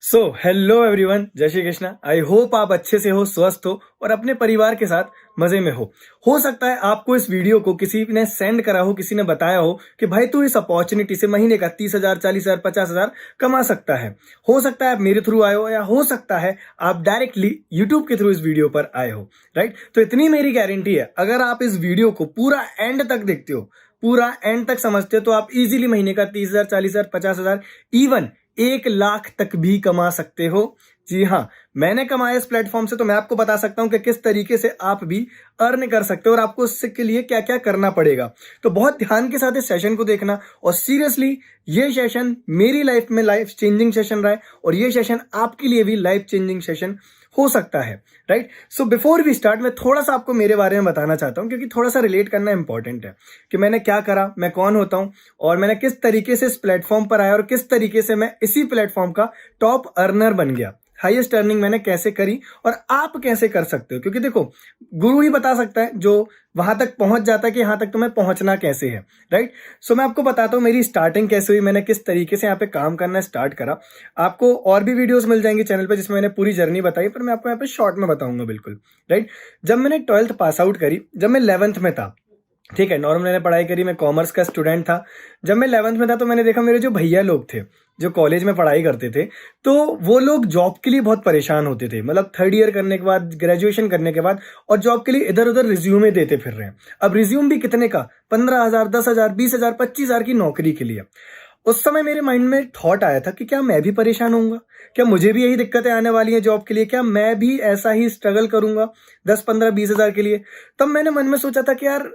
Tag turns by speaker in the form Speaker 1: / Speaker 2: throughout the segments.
Speaker 1: सो hello everyone, जय Shri Krishna. I hope आप अच्छे से हो, स्वस्थ हो और अपने परिवार के साथ मजे में हो सकता है आपको इस वीडियो को किसी ने सेंड करा हो, किसी ने बताया हो कि भाई तू इस अपॉर्चुनिटी से महीने का 30,000, 40,000, 50,000 कमा सकता है। हो सकता है आप मेरे थ्रू आए हो या हो सकता है आप डायरेक्टली यूट्यूब के थ्रू इस वीडियो पर आए हो, राइट। तो इतनी मेरी गारंटी है, अगर आप इस वीडियो को पूरा एंड तक देखते हो, पूरा एंड तक समझते हो, तो आप इजीली महीने का 30,000, 40,000, 50,000, इवन 1 लाख तक भी कमा सकते हो। जी हाँ, मैंने कमाया इस प्लेटफॉर्म से, तो मैं आपको बता सकता हूं कि किस तरीके से आप भी अर्न कर सकते हो और आपको इसके लिए क्या क्या करना पड़ेगा। तो बहुत ध्यान के साथ इस सेशन को देखना और सीरियसली ये सेशन मेरी लाइफ में लाइफ चेंजिंग सेशन रहा है और ये सेशन आपके लिए भी लाइफ चेंजिंग सेशन हो सकता है, right. So before we start, मैं थोड़ा सा आपको मेरे बारे में बताना चाहता हूं, क्योंकि थोड़ा सा रिलेट करना इंपॉर्टेंट है कि मैंने क्या करा, मैं कौन होता हूं और मैंने किस तरीके से इस प्लेटफॉर्म पर आया और किस तरीके से मैं इसी प्लेटफॉर्म का टॉप अर्नर बन गया। हाईएस्ट अर्निंग मैंने कैसे करी और आप कैसे कर सकते हो, क्योंकि देखो गुरु ही बता सकता है जो वहां तक पहुंच जाता है कि यहां तक तुम्हें पहुंचना कैसे है, राइट। सो मैं आपको बताता हूं मेरी स्टार्टिंग कैसे हुई, मैंने किस तरीके से यहाँ पे काम करना स्टार्ट करा। आपको और भी वीडियोस मिल जाएंगी चैनल पे जिसमें मैंने पूरी जर्नी बताई, पर मैं आपको यहाँ पे शॉर्ट में बताऊंगा, बिल्कुल, राइट। जब मैंने 12th पास आउट करी, जब मैं 11th में था, ठीक है, नॉर्मल मैंने पढ़ाई करी, मैं कॉमर्स का स्टूडेंट था। जब मैं 11th में था तो मैंने देखा मेरे जो भैया लोग थे जो कॉलेज में पढ़ाई करते थे, तो वो लोग जॉब के लिए बहुत परेशान होते थे। मतलब 3rd ईयर करने के बाद, ग्रेजुएशन करने के बाद, और जॉब के लिए इधर उधर रिज्यूमे देते फिर रहे हैं। अब रिज्यूम भी कितने का, 15,000, 10,000, 20,000, 25,000 की नौकरी के लिए। उस समय मेरे माइंड में थॉट आया था कि क्या मैं भी परेशान होऊंगा, क्या मुझे भी यही दिक्कतें आने वाली हैं जॉब के लिए, क्या मैं भी ऐसा ही स्ट्रगल करूंगा 10, 15, 20,000 के लिए। तब मैंने मन में सोचा था कि यार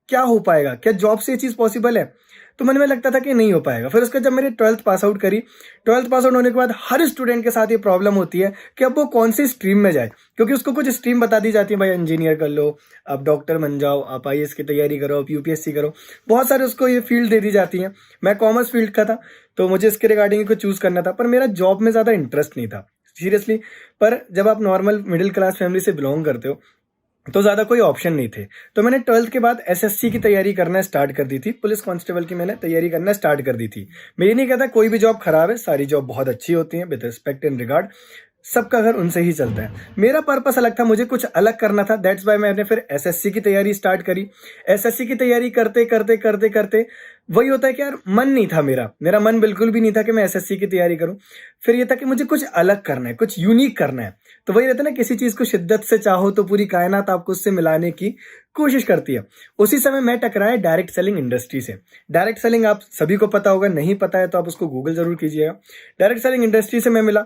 Speaker 1: क्या हो पाएगा, क्या जॉब से ये चीज पॉसिबल है। तो मन में लगता था कि नहीं हो पाएगा। फिर उसके जब मेरी 12th पास आउट करी, 12th पास आउट होने के बाद हर स्टूडेंट के साथ ये प्रॉब्लम होती है कि अब वो कौन सी स्ट्रीम में जाए, क्योंकि उसको कुछ स्ट्रीम बता दी जाती है, भाई इंजीनियर कर लो, आप डॉक्टर बन जाओ, आप आईएएस की तैयारी करो, आप यूपीएससी करो, बहुत सारे उसको ये फील्ड दे दी जाती है। मैं कॉमर्स फील्ड का था, तो मुझे इसके रिगार्डिंग कुछ चूज करना था, पर मेरा जॉब में ज्यादा इंटरेस्ट नहीं था सीरियसली। पर जब आप नॉर्मल मिडिल क्लास फैमिली से बिलोंग करते हो तो ज्यादा कोई ऑप्शन नहीं थे। तो मैंने 12th के बाद एसएससी की तैयारी करना स्टार्ट कर दी थी, पुलिस कांस्टेबल की मैंने तैयारी करना स्टार्ट कर दी थी। मैं ये नहीं कहता कोई भी जॉब खराब है, सारी जॉब बहुत अच्छी होती है, विद रिस्पेक्ट एंड रिगार्ड, सबका घर उनसे ही चलता है। मेरा पर्पस अलग था, मुझे कुछ अलग करना था, दैट्स वाई मैंने फिर एसएससी की तैयारी स्टार्ट करी। एसएससी की तैयारी करते करते करते करते वही होता है कि यार मन नहीं था, मेरा मन बिल्कुल भी नहीं था कि मैं एसएससी की तैयारी करूं। फिर ये था कि मुझे कुछ अलग करना है, कुछ यूनिक करना है। तो वही रहता है ना, किसी चीज को शिद्दत से चाहो तो पूरी कायनात आपको उससे मिलाने की कोशिश करती है। उसी समय मैं टकराया डायरेक्ट सेलिंग इंडस्ट्री से। डायरेक्ट सेलिंग आप सभी को पता होगा, नहीं पता है तो आप उसको गूगल जरूर कीजिएगा। डायरेक्ट सेलिंग इंडस्ट्री से मैं मिला,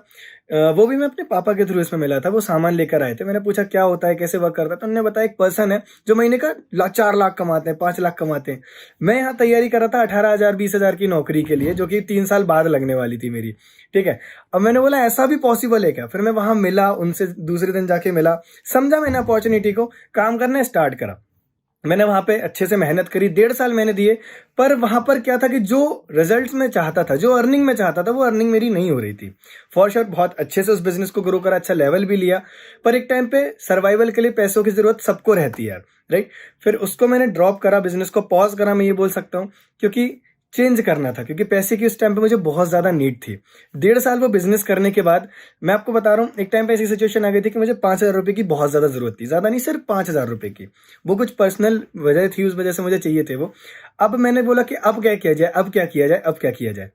Speaker 1: वो भी मैं अपने पापा के थ्रू इसमें मिला था। वो सामान लेकर आए थे, मैंने पूछा क्या होता है, कैसे वर्क करता है, तो उन्होंने बताया एक पर्सन है जो महीने का 4 लाख कमाते हैं, 5 लाख कमाते हैं। मैं यहाँ तैयारी कर रहा था 18,000, 20,000 की नौकरी के लिए, जो कि 3 साल बाद लगने वाली थी मेरी, ठीक है। अब मैंने बोला ऐसा भी पॉसिबल है क्या। फिर मैं वहां मिला उनसे, दूसरे दिन जाके मिला, समझा मैंने अपॉर्चुनिटी को, काम करना स्टार्ट करा। मैंने वहां पे अच्छे से मेहनत करी, 1.5 साल मैंने दिए। पर वहां पर क्या था कि जो रिजल्ट्स में चाहता था, जो अर्निंग में चाहता था, वो अर्निंग मेरी नहीं हो रही थी। फॉर श्योर बहुत अच्छे से उस बिजनेस को ग्रो करा, अच्छा लेवल भी लिया, पर एक टाइम पे सर्वाइवल के लिए पैसों की जरूरत सबको रहती है यार, राइट। फिर उसको मैंने ड्रॉप करा, बिजनेस को पॉज करा, मैं ये बोल सकता हूँ, क्योंकि चेंज करना था, क्योंकि पैसे की उस टाइम पे मुझे बहुत ज्यादा नीड थी। 1.5 साल वो बिजनेस करने के बाद मैं आपको बता रहा हूँ, एक टाइम पे ऐसी सिचुएशन आ गई थी कि मुझे 5,000 रुपए की बहुत ज्यादा जरूरत थी, ज्यादा नहीं, सिर्फ 5,000 रुपए की। वो कुछ पर्सनल वजह थी, उस वजह से मुझे चाहिए थे वो। अब मैंने बोला कि अब क्या किया जाए, अब क्या किया जाए, अब क्या किया जाए।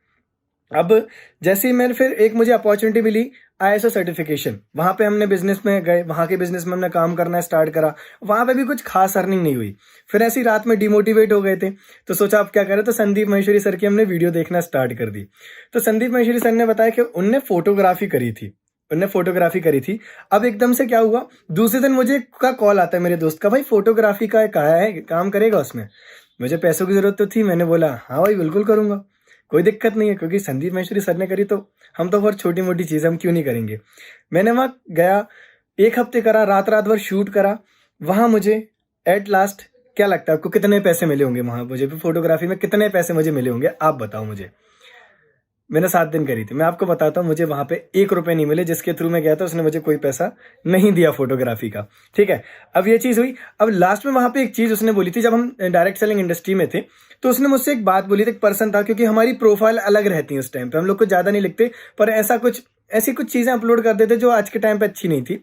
Speaker 1: अब जैसे ही मैंने फिर एक मुझे अपॉर्चुनिटी मिली, आईएसओ सर्टिफिकेशन, वहां पे हमने बिजनेस में गए, वहां के बिजनेस में हमने काम करना स्टार्ट करा। वहां पे भी कुछ खास अर्निंग नहीं हुई। फिर ऐसी रात में डिमोटिवेट हो गए थे, तो सोचा अब क्या करें, तो संदीप महेश्वरी सर की हमने वीडियो देखना स्टार्ट कर दी। तो संदीप महेश्वरी सर ने बताया कि उनने फोटोग्राफी करी थी। अब एकदम से क्या हुआ, दूसरे दिन मुझे का कॉल आता है मेरे दोस्त का, भाई फोटोग्राफी का एक आया है, काम करेगा उसमें। मुझे पैसों की जरूरत तो थी, मैंने बोला हाँ भाई बिल्कुल करूंगा, कोई दिक्कत नहीं है, क्योंकि संदीप महेश्वरी सर ने करी तो हम तो बहुत छोटी मोटी चीज हम क्यों नहीं करेंगे। मैंने वहां गया, 1 हफ्ते करा, रात रात भर शूट करा। वहां मुझे एट लास्ट, क्या लगता है आपको कितने पैसे मिले होंगे वहां मुझे, फोटोग्राफी में कितने पैसे मुझे मिले होंगे, आप बताओ मुझे। मैंने 7 दिन करी थी, मैं आपको बताता हूँ, मुझे वहां पे 1 रुपए नहीं मिले। जिसके थ्रू मैं गया था उसने मुझे कोई पैसा नहीं दिया फोटोग्राफी का, ठीक है। अब ये चीज हुई। अब लास्ट में वहां पे एक चीज उसने बोली थी, जब हम डायरेक्ट सेलिंग इंडस्ट्री में थे, तो उसने मुझसे एक बात बोली थी। एक पर्सन था, क्योंकि हमारी प्रोफाइल अलग रहती है उस टाइम पे, हम लोग को ज्यादा नहीं लिखते, पर ऐसा कुछ ऐसी कुछ चीज़ें अपलोड कर देते जो आज के टाइम पे अच्छी नहीं थी।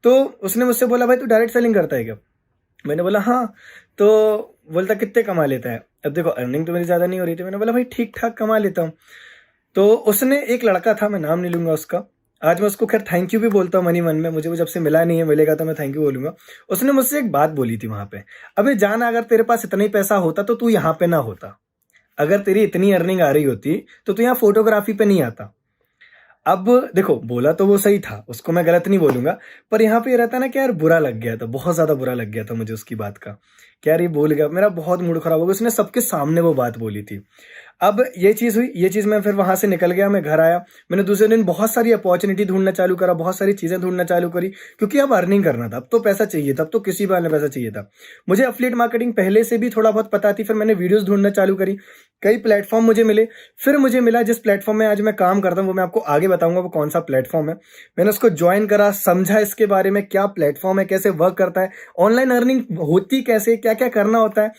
Speaker 1: तो उसने मुझसे बोला, भाई तू डायरेक्ट सेलिंग करता है क्या? मैंने बोला हाँ। तो बोलता कितने कमा लेता है? अब देखो अर्निंग तो मेरी ज़्यादा नहीं हो रही थी। मैंने बोला भाई ठीक ठाक कमा लेता हूँ। तो उसने, एक लड़का था, मैं नाम नहीं लूंगा उसका, आज मैं उसको खैर थैंक यू भी बोलता हूँ मनी मन में, मुझे वो जब से मिला नहीं है, मिलेगा तो मैं थैंक यू बोलूंगा। उसने मुझसे एक बात बोली थी वहां पे, अबे जाना, अगर तेरे पास इतना ही पैसा होता तो तू यहाँ पे ना होता। अगर तेरी इतनी अर्निंग आ रही होती तो तू यहाँ फोटोग्राफी पे नहीं आता। अब देखो, बोला तो वो सही था, उसको मैं गलत नहीं बोलूंगा, पर यहाँ पे ये रहता ना कि यार बुरा लग गया था, बहुत ज्यादा बुरा लग गया था मुझे उसकी बात का। क्या यार ये बोल गया, मेरा बहुत मूड खराब हो गया, उसने सबके सामने वो बात बोली थी। अब ये चीज हुई, ये चीज मैं फिर वहां से निकल गया, मैं घर आया, मैंने दूसरे दिन बहुत सारी अपॉर्चुनिटी ढूंढना चालू करा, बहुत सारी चीजें ढूंढना चालू करी, क्योंकि अब अर्निंग करना था, अब तो पैसा चाहिए था, अब तो किसी बार पैसा चाहिए था। मुझे अफिलिएट मार्केटिंग पहले से भी थोड़ा बहुत पता थी, फिर मैंने वीडियोस ढूंढना चालू करी, कई प्लेटफॉर्म मुझे मिले। फिर मुझे मिला जिस प्लेटफॉर्म में आज मैं काम करता हूँ, वो मैं आपको आगे बताऊंगा वो कौन सा प्लेटफॉर्म है। मैंने उसको ज्वाइन करा, समझा इसके बारे में, क्या प्लेटफॉर्म है, कैसे वर्क करता है, ऑनलाइन अर्निंग होती कैसे, क्या क्या करना होता है।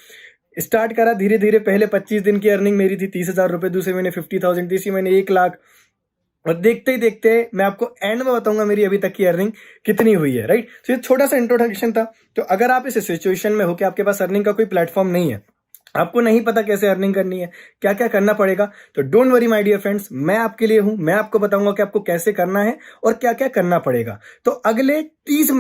Speaker 1: स्टार्ट करा धीरे धीरे, पहले 25 दिन की अर्निंग मेरी थी 30,000 रुपए, दूसरे महीने 50,000, तीसरे महीने 1 लाख, और देखते ही देखते मैं आपको एंड में बताऊंगा मेरी अभी तक की अर्निंग कितनी हुई है, राइट। तो ये छोटा सा इंट्रोडक्शन था। तो अगर आप इस सिचुएशन में हो कि आपके पास अर्निंग का कोई प्लेटफॉर्म नहीं है, आपको नहीं पता कैसे अर्निंग करनी है, क्या क्या करना पड़ेगा, तो don't worry my dear friends, मैं आपके लिए हूं, मैं आपको बताऊंगा कि आपको कैसे करना है और क्या क्या करना पड़ेगा। तो अगले 30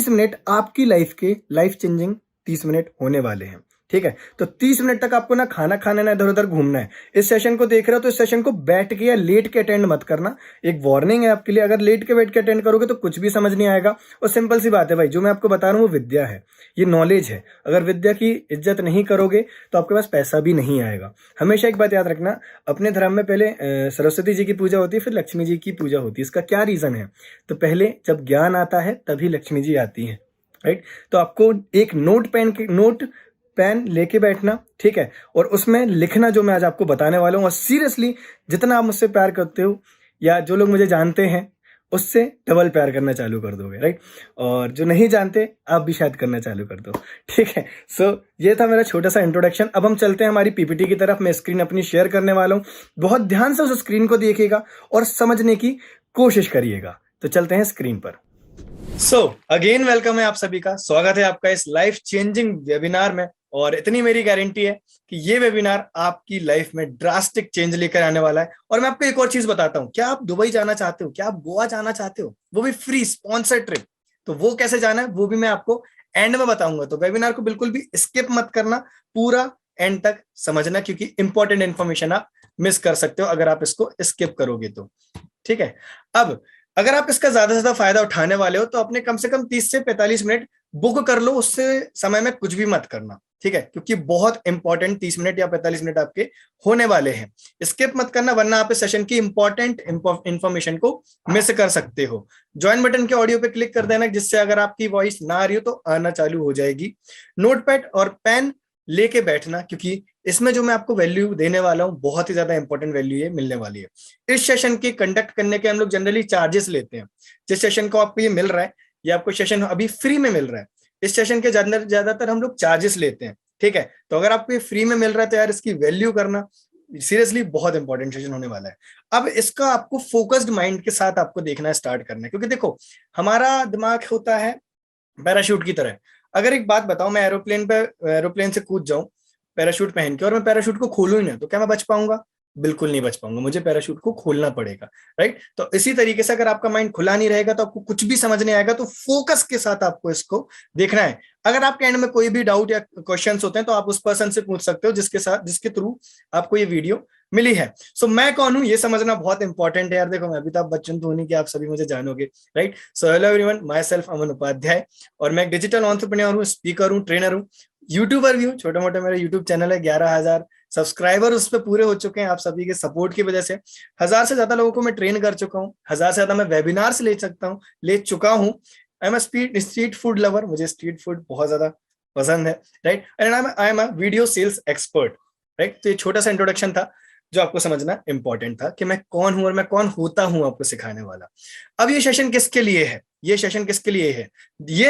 Speaker 1: मिनट आपकी लाइफ के लाइफ चेंजिंग 30 मिनट होने वाले हैं, ठीक है। तो 30 मिनट तक आपको ना खाना खाना, ना इधर उधर घूमना है। इस सेशन को देख रहे हो तो इस सेशन को बैठ के या लेट के अटेंड मत करना, एक वार्निंग है आपके लिए। अगर लेट के बैठ के अटेंड करोगे तो कुछ भी समझ नहीं आएगा। और सिंपल सी बात है भाई, जो मैं आपको बता रहा हूँ वो विद्या है, ये नॉलेज है। अगर विद्या की इज्जत नहीं करोगे तो आपके पास पैसा भी नहीं आएगा। हमेशा एक बात याद रखना, अपने धर्म में पहले सरस्वती जी की पूजा होती है, फिर लक्ष्मी जी की पूजा होती है। इसका क्या रीजन है? तो पहले जब ज्ञान आता है तभी लक्ष्मी जी आती है, राइट। तो आपको एक नोट पेन लेके बैठना, ठीक है, और उसमें लिखना जो मैं आज आपको बताने वाला हूँ। और सीरियसली, जितना आप मुझसे प्यार करते हो या जो लोग मुझे जानते हैं उससे डबल प्यार करना चालू कर दोगे, राइट। और जो नहीं जानते आप भी शायद करना चालू कर दो, ठीक है। सो ये था मेरा छोटा सा इंट्रोडक्शन। अब हम चलते हैं हमारी पीपीटी की तरफ। मैं स्क्रीन अपनी शेयर करने वाला हूँ, बहुत ध्यान से उस स्क्रीन को देखिएगा और समझने की कोशिश करिएगा। तो चलते हैं स्क्रीन पर। अगेन वेलकम है आप सभी का, स्वागत है आपका इस लाइफ चेंजिंग वेबिनार में। और इतनी मेरी गारंटी है कि ये वेबिनार आपकी लाइफ में ड्रास्टिक चेंज लेकर आने वाला है। और मैं आपको एक और चीज बताता हूँ, क्या आप दुबई जाना चाहते हो, क्या आप गोवा जाना चाहते हो, वो भी फ्री स्पॉन्सर्ड ट्रिप, तो वो कैसे जाना है वो भी मैं आपको एंड में बताऊंगा। तो वेबिनार को बिल्कुल भी स्किप मत करना, पूरा एंड तक समझना, क्योंकि इंपॉर्टेंट इंफॉर्मेशन आप मिस कर सकते हो अगर आप इसको स्किप करोगे तो, ठीक है। अब अगर आप इसका ज्यादा से ज्यादा फायदा उठाने वाले हो तो अपने कम से कम 30 से 45 मिनट बुक कर लो, उससे समय में कुछ भी मत करना, ठीक है, क्योंकि बहुत इंपॉर्टेंट 30 मिनट या 45 मिनट आपके होने वाले हैं। स्किप मत करना, वरना आप इस सेशन की इंपॉर्टेंट इंफॉर्मेशन को मिस कर सकते हो। ज्वाइन बटन के ऑडियो पे क्लिक कर देना, जिससे अगर आपकी वॉइस ना आ रही हो तो आना चालू हो जाएगी। नोटपैड और पेन लेके बैठना, क्योंकि इसमें जो मैं आपको वैल्यू देने वाला हूं बहुत ही ज्यादा इंपॉर्टेंट वैल्यू ये मिलने वाली है। इस सेशन के कंडक्ट करने के हम लोग जनरली चार्जेस लेते हैं। जिस सेशन को आपको ये मिल रहा है, ये आपको सेशन अभी फ्री में मिल रहा है, इस सेशन के ज्यादातर हम लोग चार्जेस लेते हैं, ठीक है। तो अगर आपको ये फ्री में मिल रहा है तो यार इसकी वैल्यू करना, सीरियसली बहुत इंपॉर्टेंट सेशन होने वाला है। अब इसका आपको फोकस्ड माइंड के साथ आपको देखना स्टार्ट करना है, क्योंकि देखो हमारा दिमाग होता है पैराशूट की तरह। अगर एक बात बताओ, मैं एरोप्लेन से कूद जाऊं पैराशूट पहन के, और मैं पैराशूट को खोलूं ही ना, तो क्या मैं बच पाऊंगा? बिल्कुल नहीं बच पाऊंगा, मुझे पैराशूट को खोलना पड़ेगा, राइट। तो इसी तरीके से अगर आपका माइंड खुला नहीं रहेगा तो आपको कुछ भी समझ नहीं आएगा। तो फोकस के साथ आपको इसको देखना है। अगर आपके एंड में कोई भी डाउट या क्वेश्चंस होते हैं तो आप उस पर्सन से पूछ सकते हो जिसके थ्रू आपको ये वीडियो मिली है। सो मैं कौन हूं ये समझना बहुत इंपॉर्टेंट है यार। देखो मैं अमिताभ बच्चन तो नहीं कि आप सभी मुझे जानोगे, right. So hello everyone, myself Aman Upadhyay, और मैं एक डिजिटल एंटरप्रेन्योर हूँ, स्पीकर हूँ, ट्रेनर हूँ, यूट्यूबर भी हूँ। छोटे मोटे मेरे यूट्यूब चैनल है, 11,000 सब्सक्राइबर उस पर पूरे हो चुके हैं आप सभी के सपोर्ट की वजह से। 1,000 से ज्यादा लोगों को मैं ट्रेन कर चुका हूँ, 1,000 से ज्यादा मैं वेबिनार ले चुका हूँ। I am a street food lover, मुझे स्ट्रीट फूड बहुत ज्यादा पसंद है, right. And I am a video sales expert, right. तो ये छोटा सा इंट्रोडक्शन था जो आपको समझना इंपॉर्टेंट था कि मैं कौन हूं और मैं कौन होता हूं आपको सिखाने वाला। अब ये सेशन किसके लिए है? ये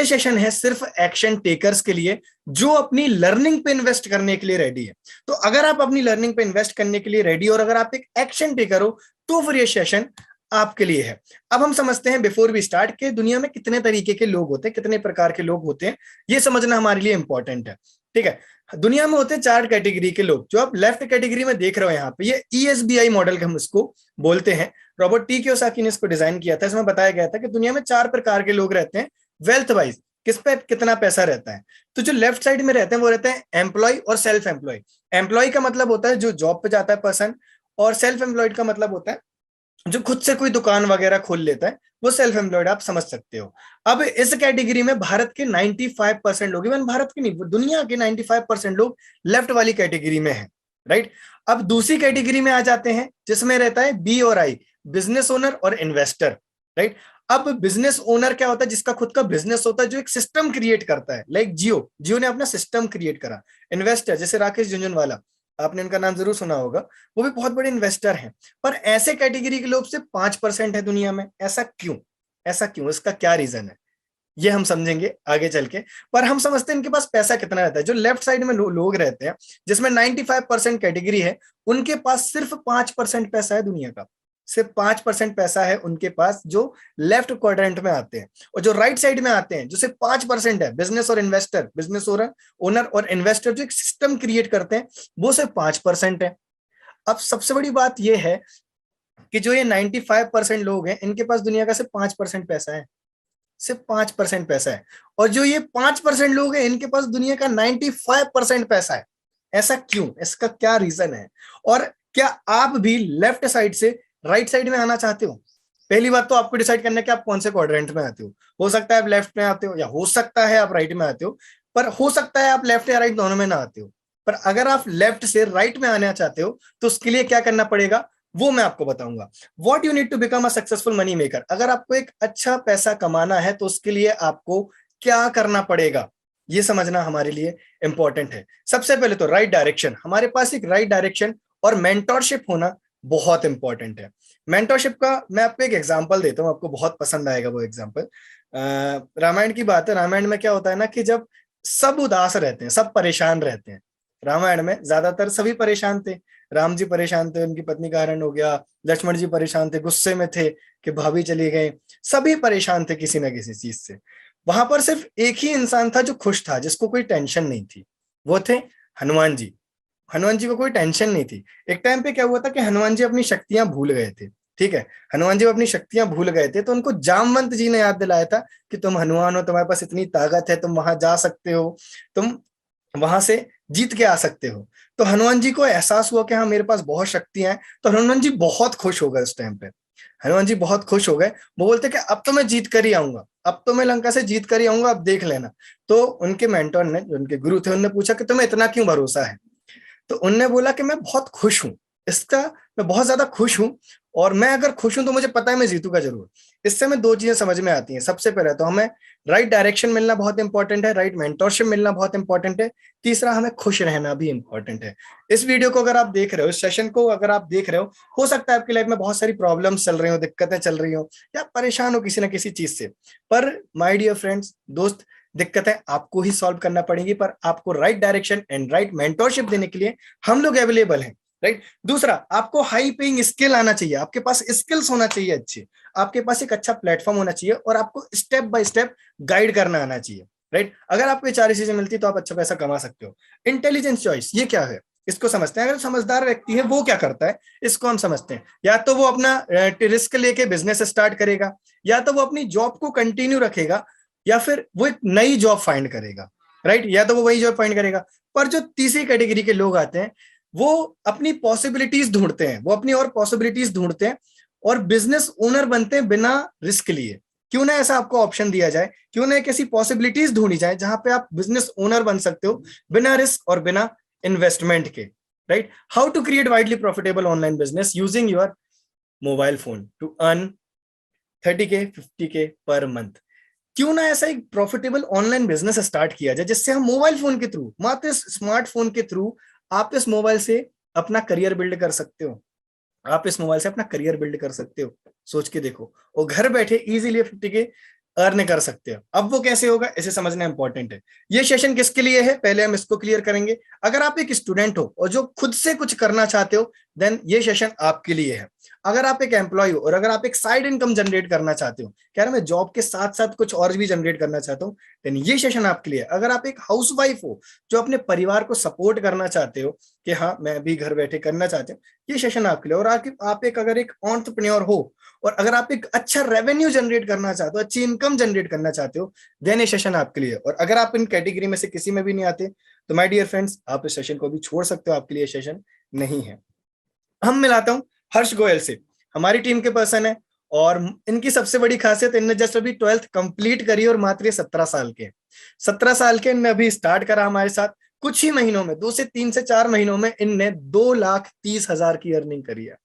Speaker 1: सेशन है सिर्फ एक्शन टेकर्स के लिए, जो अपनी लर्निंग पे इन्वेस्ट करने के लिए रेडी है। तो अगर आप अपनी लर्निंग पे इन्वेस्ट करने के लिए रेडी और अगर आप एक एक्शन टेकर हो तो फिर ये सेशन आपके लिए है। अब हम समझते हैं बिफोर वी स्टार्ट के दुनिया में कितने तरीके के लोग होते हैं, कितने प्रकार के लोग होते हैं, ये समझना हमारे लिए इंपॉर्टेंट है। ठीक है, दुनिया में होते हैं 4 कैटेगरी के लोग। जो आप लेफ्ट कैटेगरी में देख रहे हो यहाँ पे, ये ESBI मॉडल हम इसको बोलते हैं। रॉबर्ट टी कियोसाकी ने इसको डिजाइन किया था। इसमें बताया गया था कि दुनिया में 4 प्रकार के लोग रहते हैं वेल्थ वाइज, किस पे कितना पैसा रहता है। तो जो लेफ्ट साइड में रहते हैं वो रहते हैं एम्प्लॉय और सेल्फ एम्प्लॉय। एम्प्लॉय का मतलब होता है जो जॉब पे जाता है पर्सन, और सेल्फ एम्प्लॉयड का मतलब होता है जो खुद से कोई दुकान वगैरह खोल लेता है, वो सेल्फ एम्प्लॉयड आप समझ सकते हो। अब इस कैटेगरी में भारत के 95% लोग, इवन भारत के नहीं दुनिया के 95% लोग लेफ्ट वाली कैटेगरी में है। राइट, अब दूसरी कैटेगरी में आ जाते हैं जिसमें रहता है B और I, बिजनेस ओनर और इन्वेस्टर। राइट, अब बिजनेस ओनर क्या होता है? जिसका खुद का बिजनेस होता है, जो एक सिस्टम क्रिएट करता है, लाइक जियो ने अपना सिस्टम क्रिएट करा। इन्वेस्टर जैसे राकेश झुनझुनवाला, आपने इनका नाम जरूर सुना होगा, वो भी बहुत बड़े इन्वेस्टर हैं। पर ऐसे कैटेगरी के लोग सिर्फ 5% है दुनिया में। ऐसा क्यों? ऐसा क्यों? इसका क्या रीजन है, ये हम समझेंगे आगे चल के। पर हम समझते हैं इनके पास पैसा कितना रहता है। जो लेफ्ट साइड में लोग रहते हैं, जिसमें 95% कैटेगरी है, उनके पास सिर्फ 5% पैसा है दुनिया का। सिर्फ 5% पैसा है उनके पास, जो लेफ्ट क्वाड्रेंट में आते हैं। और जो राइट साइड में आते हैं, जो सिर्फ 5% है, बिजनेस और इन्वेस्टर, बिजनेस ओनर और इन्वेस्टर जो एक सिस्टम क्रिएट करते हैं, वो सिर्फ 5% है। अब सबसे बड़ी बात यह है कि जो ये 95% लोग हैं, इनके पास दुनिया का सिर्फ 5% पैसा है। सिर्फ 5% पैसा है। और जो ये 5% लोग हैं, इनके पास दुनिया का 95% पैसा है। ऐसा क्यों? इसका क्या रीजन है? और क्या आप भी लेफ्ट साइड से राइट साइड में आना चाहते हो? पहली बात तो आपको डिसाइड करना है कि आप कौन से क्वाड्रेंट में आते हो। हो सकता है आप लेफ्ट में आते हो, या हो सकता है आप राइट में आते हो, पर हो सकता है आप लेफ्ट या राइट दोनों में ना आते हो। पर अगर आप लेफ्ट से राइट में आना चाहते हो, तो उसके लिए क्या करना पड़ेगा वो मैं आपको बताऊंगा। What you need to become a successful money maker. अगर आपको एक अच्छा पैसा कमाना है, तो उसके लिए आपको क्या करना पड़ेगा, ये समझना हमारे लिए इंपॉर्टेंट है। सबसे पहले तो राइट डायरेक्शन। हमारे पास एक राइट डायरेक्शन और मेंटोरशिप होना बहुत इंपॉर्टेंट है। मेंटोरशिप का मैं आपको एक एग्जांपल देता हूं, आपको बहुत पसंद आएगा वो एग्जांपल। रामायण की बात है। रामायण में क्या होता है ना, कि जब सब उदास रहते हैं, सब परेशान रहते हैं, रामायण में ज्यादातर सभी परेशान थे। राम जी परेशान थे, उनकी पत्नी का हरण हो गया। लक्ष्मण जी परेशान थे, गुस्से में थे कि भाभी चली गई। सभी परेशान थे किसी ना किसी चीज से। वहां पर सिर्फ एक ही इंसान था जो खुश था, जिसको कोई टेंशन नहीं थी। वो थे हनुमान जी। हनुमान जी को कोई टेंशन नहीं थी। एक टाइम पे क्या हुआ था कि हनुमान जी अपनी शक्तियां भूल गए थे। ठीक है, हनुमान जी अपनी शक्तियां भूल गए थे, तो उनको जामवंत जी ने याद दिलाया था कि तुम हनुमान हो, तुम्हारे पास इतनी ताकत है, तुम वहां जा सकते हो, तुम वहां से जीत के आ सकते हो। तो हनुमान जी को एहसास हुआ कि हाँ, मेरे पास बहुत शक्तियां हैं। तो हनुमान जी बहुत खुश हो गए उस टाइम पे। हनुमान जी बहुत खुश हो गए। वो बोलते कि अब तो मैं जीत कर ही आऊंगा, अब तो मैं लंका से जीत कर ही आऊंगा, अब देख लेना। तो उनके मेंटोर ने, जो उनके गुरु थे, उनने पूछा कि तुम्हें इतना क्यों भरोसा है? तो उनने बोला कि मैं बहुत खुश हूं, इसका मैं बहुत ज्यादा खुश हूं, और मैं अगर खुश हूं तो मुझे पता है मैं जीतूंगा जरूर। इससे हमें 2 चीजें समझ में आती हैं। सबसे पहले तो हमें राइट डायरेक्शन मिलना बहुत इंपॉर्टेंट है, राइट मेंटोरशिप मिलना बहुत इंपॉर्टेंट है। तीसरा, हमें खुश रहना भी इंपॉर्टेंट है। इस वीडियो को अगर आप देख रहे हो, इस सेशन को अगर आप देख रहे हो सकता है आपकी लाइफ में बहुत सारी प्रॉब्लम्स चल रही हो, दिक्कतें चल रही हो, या परेशान हो किसी ना किसी चीज से। पर माय डियर फ्रेंड्स, दोस्त, दिक्कतें आपको ही सॉल्व करना पड़ेगी, पर आपको right direction and right mentorship देने के लिए हम लोग अवेलेबल हैं। राइट, दूसरा, आपको हाई पेइंग स्किल आना चाहिए, आपके पास स्किल्स होना चाहिए अच्छे, आपके पास एक अच्छा प्लेटफॉर्म होना चाहिए, और आपको स्टेप बाय स्टेप गाइड करना आना चाहिए। राइट, अगर आपको ये 4 चीजें मिलती तो आप अच्छा पैसा कमा सकते हो। इंटेलिजेंस चॉइस, ये क्या है, इसको समझते हैं। अगर समझदार व्यक्ति है वो क्या करता है, इसको हम समझते हैं। या तो वो अपना रिस्क लेके बिजनेस स्टार्ट करेगा, या तो वो अपनी जॉब को कंटिन्यू रखेगा, या फिर वो एक नई जॉब फाइंड करेगा। राइट, या तो वो वही जॉब फाइंड करेगा। पर जो तीसरी कैटेगरी के लोग आते हैं, वो अपनी पॉसिबिलिटीज ढूंढते हैं, वो अपनी और पॉसिबिलिटीज ढूंढते हैं, और बिजनेस ओनर बनते हैं बिना रिस्क लिए। क्यों ना ऐसा आपको ऑप्शन दिया जाए, क्यों ना एक ऐसी पॉसिबिलिटीज ढूंढी जाए जहां पे आप बिजनेस ओनर बन सकते हो बिना रिस्क और बिना इन्वेस्टमेंट के। Right, how to create widely profitable online business using your mobile phone to earn 30K 50K per month. क्यों ना ऐसा एक प्रॉफिटेबल ऑनलाइन बिजनेस स्टार्ट किया जाए, जिससे हम मोबाइल फोन के थ्रू, मात्र स्मार्टफोन के थ्रू, आप इस मोबाइल से अपना करियर बिल्ड कर सकते हो। आप इस मोबाइल से अपना करियर बिल्ड कर सकते हो। सोच के देखो, और घर बैठे इजीली 50K अर्न कर सकते हो। अब वो कैसे होगा, इसे समझना इंपॉर्टेंट है। ये सेशन किसके लिए है, पहले हम इसको क्लियर करेंगे। अगर आप एक स्टूडेंट हो और जो खुद से कुछ करना चाहते हो, देन ये सेशन आपके लिए है। अगर आप एक एम्प्लॉय हो और अगर आप एक साइड इनकम जनरेट करना चाहते हो, कह रहे मैं जॉब के साथ साथ कुछ और भी जनरेट करना चाहता हूँ, देन ये सेशन आपके लिए। अगर आप एक हाउसवाइफ हो जो अपने परिवार को सपोर्ट करना चाहते हो कि हाँ मैं भी घर बैठे करना चाहते हूँ, ये सेशन आपके लिए। और आप एक अगर एक एंटरप्रेन्योर हो और अगर आप एक अच्छा रेवेन्यू जनरेट करना चाहते हो, अच्छी इनकम जनरेट करना चाहते हो, देन ये सेशन आपके लिए। और अगर आप इन कैटेगरी में से किसी में भी नहीं आते तो माय डियर फ्रेंड्स, आप इस सेशन को भी छोड़ सकते हो, आपके लिए सेशन नहीं है। हम मिलाता हूं हर्ष गोयल से, हमारी टीम के पर्सन है और इनकी सबसे बड़ी खासियत, इनने जस्ट अभी 12th कंप्लीट करी और मात्र ये 17 साल के 17 साल के इनने अभी स्टार्ट करा हमारे साथ। कुछ ही महीनों में 2 से 4 महीनों में इनने 2,30,000 की अर्निंग करी है।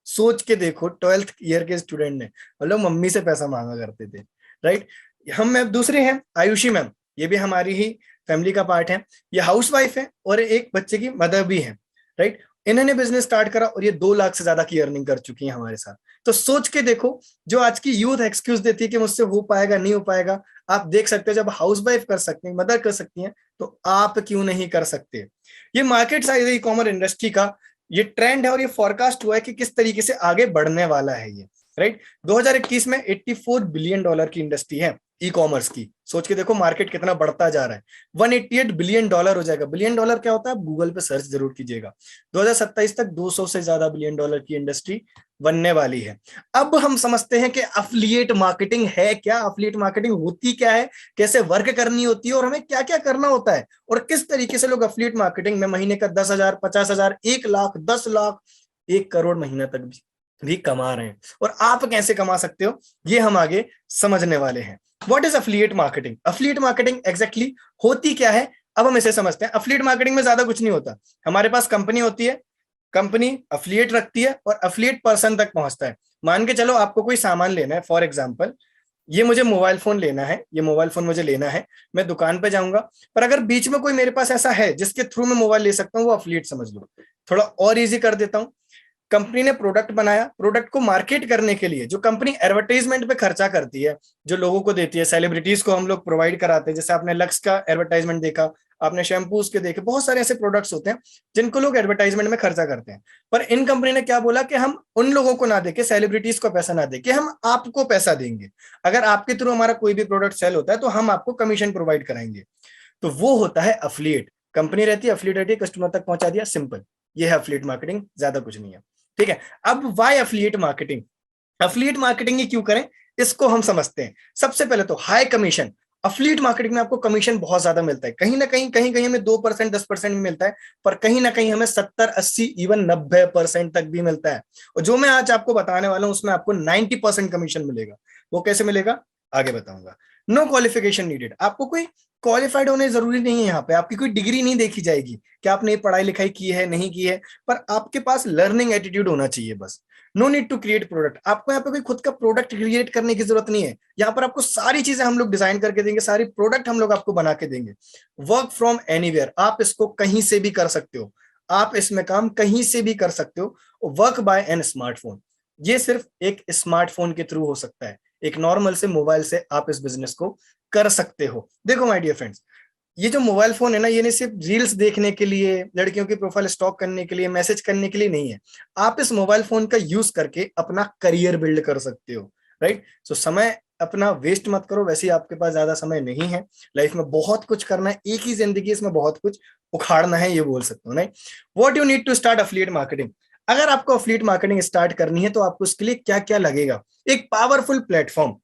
Speaker 1: सोच के देखो, 12th ईयर के स्टूडेंट ने, मतलब मम्मी से पैसा मांगा करते थे, राइट। हम मैम दूसरे हैं आयुषी मैम, ये भी हमारी ही फैमिली का पार्ट है। ये हाउसवाइफ है और एक बच्चे की मदर भी है, राइट। इन्होंने बिजनेस स्टार्ट करा और ये 2 लाख से ज्यादा की अर्निंग कर चुकी है हमारे साथ। तो सोच के देखो, जो आज की यूथ एक्सक्यूज देती है कि मुझसे हो पाएगा नहीं हो पाएगा, आप देख सकते हो जब हाउसवाइफ कर सकते हैं, मदर कर सकती हैं, तो आप क्यों नहीं कर सकते। ये मार्केट साइज है ई कॉमर्स इंडस्ट्री का, ये ट्रेंड है और ये फोरकास्ट हुआ है कि किस तरीके से आगे बढ़ने वाला है ये, राइट। 2021 में 84 बिलियन डॉलर की इंडस्ट्री है ई कॉमर्स की। सोच के देखो मार्केट कितना बढ़ता जा रहा है, 188 बिलियन डॉलर हो जाएगा। बिलियन डॉलर क्या होता है, आप गूगल पे सर्च जरूर कीजिएगा। 2027 तक 200 से ज्यादा बिलियन डॉलर की इंडस्ट्री बनने वाली है। अब हम समझते हैं कि अफिलिएट मार्केटिंग है क्या, अफिलिएट मार्केटिंग होती क्या है, कैसे वर्क करनी होती है और हमें क्या क्या करना होता है, और किस तरीके से लोग अफिलिएट मार्केटिंग में महीने का 10,000, 50,000, 1 लाख, 10 लाख, 1 करोड़ महीना तक भी कमा रहे हैं। और आप कैसे कमा सकते हो, ये हम आगे समझने वाले हैं। What is affiliate marketing? Affiliate marketing exactly होती क्या है, अब हम इसे समझते हैं। अफिलिएट मार्केटिंग में ज्यादा कुछ नहीं होता। हमारे पास कंपनी होती है, कंपनी अफिलिएट रखती है और अफिलिएट पर्सन तक पहुंचता है। मान के चलो आपको कोई सामान लेना है, फॉर एग्जाम्पल ये मुझे मोबाइल फोन लेना है, ये मोबाइल फोन मुझे लेना है, मैं दुकान पे जाऊंगा, पर अगर बीच में कोई मेरे पास ऐसा है जिसके थ्रू मैं मोबाइल ले सकता हूँ, वो अफिलिएट समझ लो। थोड़ा और इजी कर देता हूँ, कंपनी ने प्रोडक्ट बनाया, प्रोडक्ट को मार्केट करने के लिए जो कंपनी एडवर्टाइजमेंट पे खर्चा करती है, जो लोगों को देती है, सेलिब्रिटीज को हम लोग प्रोवाइड कराते हैं। जैसे आपने लक्स का एडवर्टाइजमेंट देखा, आपने शैम्पूज के देखे, बहुत सारे ऐसे प्रोडक्ट्स होते हैं जिनको लोग एडवर्टाइजमेंट में खर्चा करते हैं। पर इन कंपनी ने क्या बोला कि हम उन लोगों को ना देके, सेलिब्रिटीज को पैसा ना देके, हम आपको पैसा देंगे। अगर आपके थ्रू हमारा कोई भी प्रोडक्ट सेल होता है तो हम आपको कमीशन प्रोवाइड कराएंगे। तो वो होता है अफिलिएट। कंपनी रहती है, अफिलिएट रहती है, कस्टमर तक पहुंचा दिया, सिंपल। ये है अफिलिएट मार्केटिंग, ज्यादा कुछ नहीं है, ठीक है। अब why affiliate marketing, affiliate marketing ही क्यों करें, इसको हम समझते हैं। सबसे पहले तो हाई कमीशन। अफिलिएट मार्केटिंग में आपको कमीशन बहुत ज्यादा मिलता है, कहीं ना कहीं कहीं कहीं हमें 2%, 10% भी मिलता है, पर कहीं ना कहीं हमें 70, 80, इवन 90% तक भी मिलता है। और जो मैं आज आपको बताने वाला हूं उसमें आपको 90% कमीशन मिलेगा। वो कैसे मिलेगा आगे बताऊंगा। नो क्वालिफिकेशन नीडेड, आपको कोई क्वालिफाइड होने जरूरी नहीं है। यहाँ पे आपकी कोई डिग्री नहीं देखी जाएगी कि आपने पढ़ाई लिखाई की है नहीं की है, पर आपके पास लर्निंग एटीट्यूड होना चाहिए बस। No need to create product, आपको यहाँ पे कोई खुद का प्रोडक्ट क्रिएट करने की जरूरत नहीं है। यहाँ पर आपको सारी चीजें हम लोग डिजाइन करके देंगे, सारी प्रोडक्ट हम लोग आपको बना के देंगे। वर्क फ्रॉम एनीवेयर, आप इसको कहीं से भी कर सकते हो, आप इसमें काम कहीं से भी कर सकते हो। वर्क बाय एन स्मार्टफोन, ये सिर्फ एक स्मार्टफोन के थ्रू हो सकता है, एक नॉर्मल से मोबाइल से आप इस बिजनेस को कर सकते हो। देखो माय डियर फ्रेंड्स, ये जो मोबाइल फोन है ना, ये नहीं सिर्फ रील्स देखने के लिए, लड़कियों की प्रोफाइल स्टॉक करने के लिए, मैसेज करने के लिए नहीं है। आप इस मोबाइल फोन का यूज करके अपना करियर बिल्ड कर सकते हो, राइट। सो समय अपना वेस्ट मत करो, वैसे ही आपके पास ज्यादा समय नहीं है, लाइफ में बहुत कुछ करना है, एक ही जिंदगी, इसमें बहुत कुछ उखाड़ना है, ये बोल सकते हो। नहीं, what you need to start affiliate marketing. अगर आपको अफिलिएट मार्केटिंग स्टार्ट करनी है तो आपको उसके लिए क्या क्या लगेगा। एक पावरफुल प्लेटफॉर्म,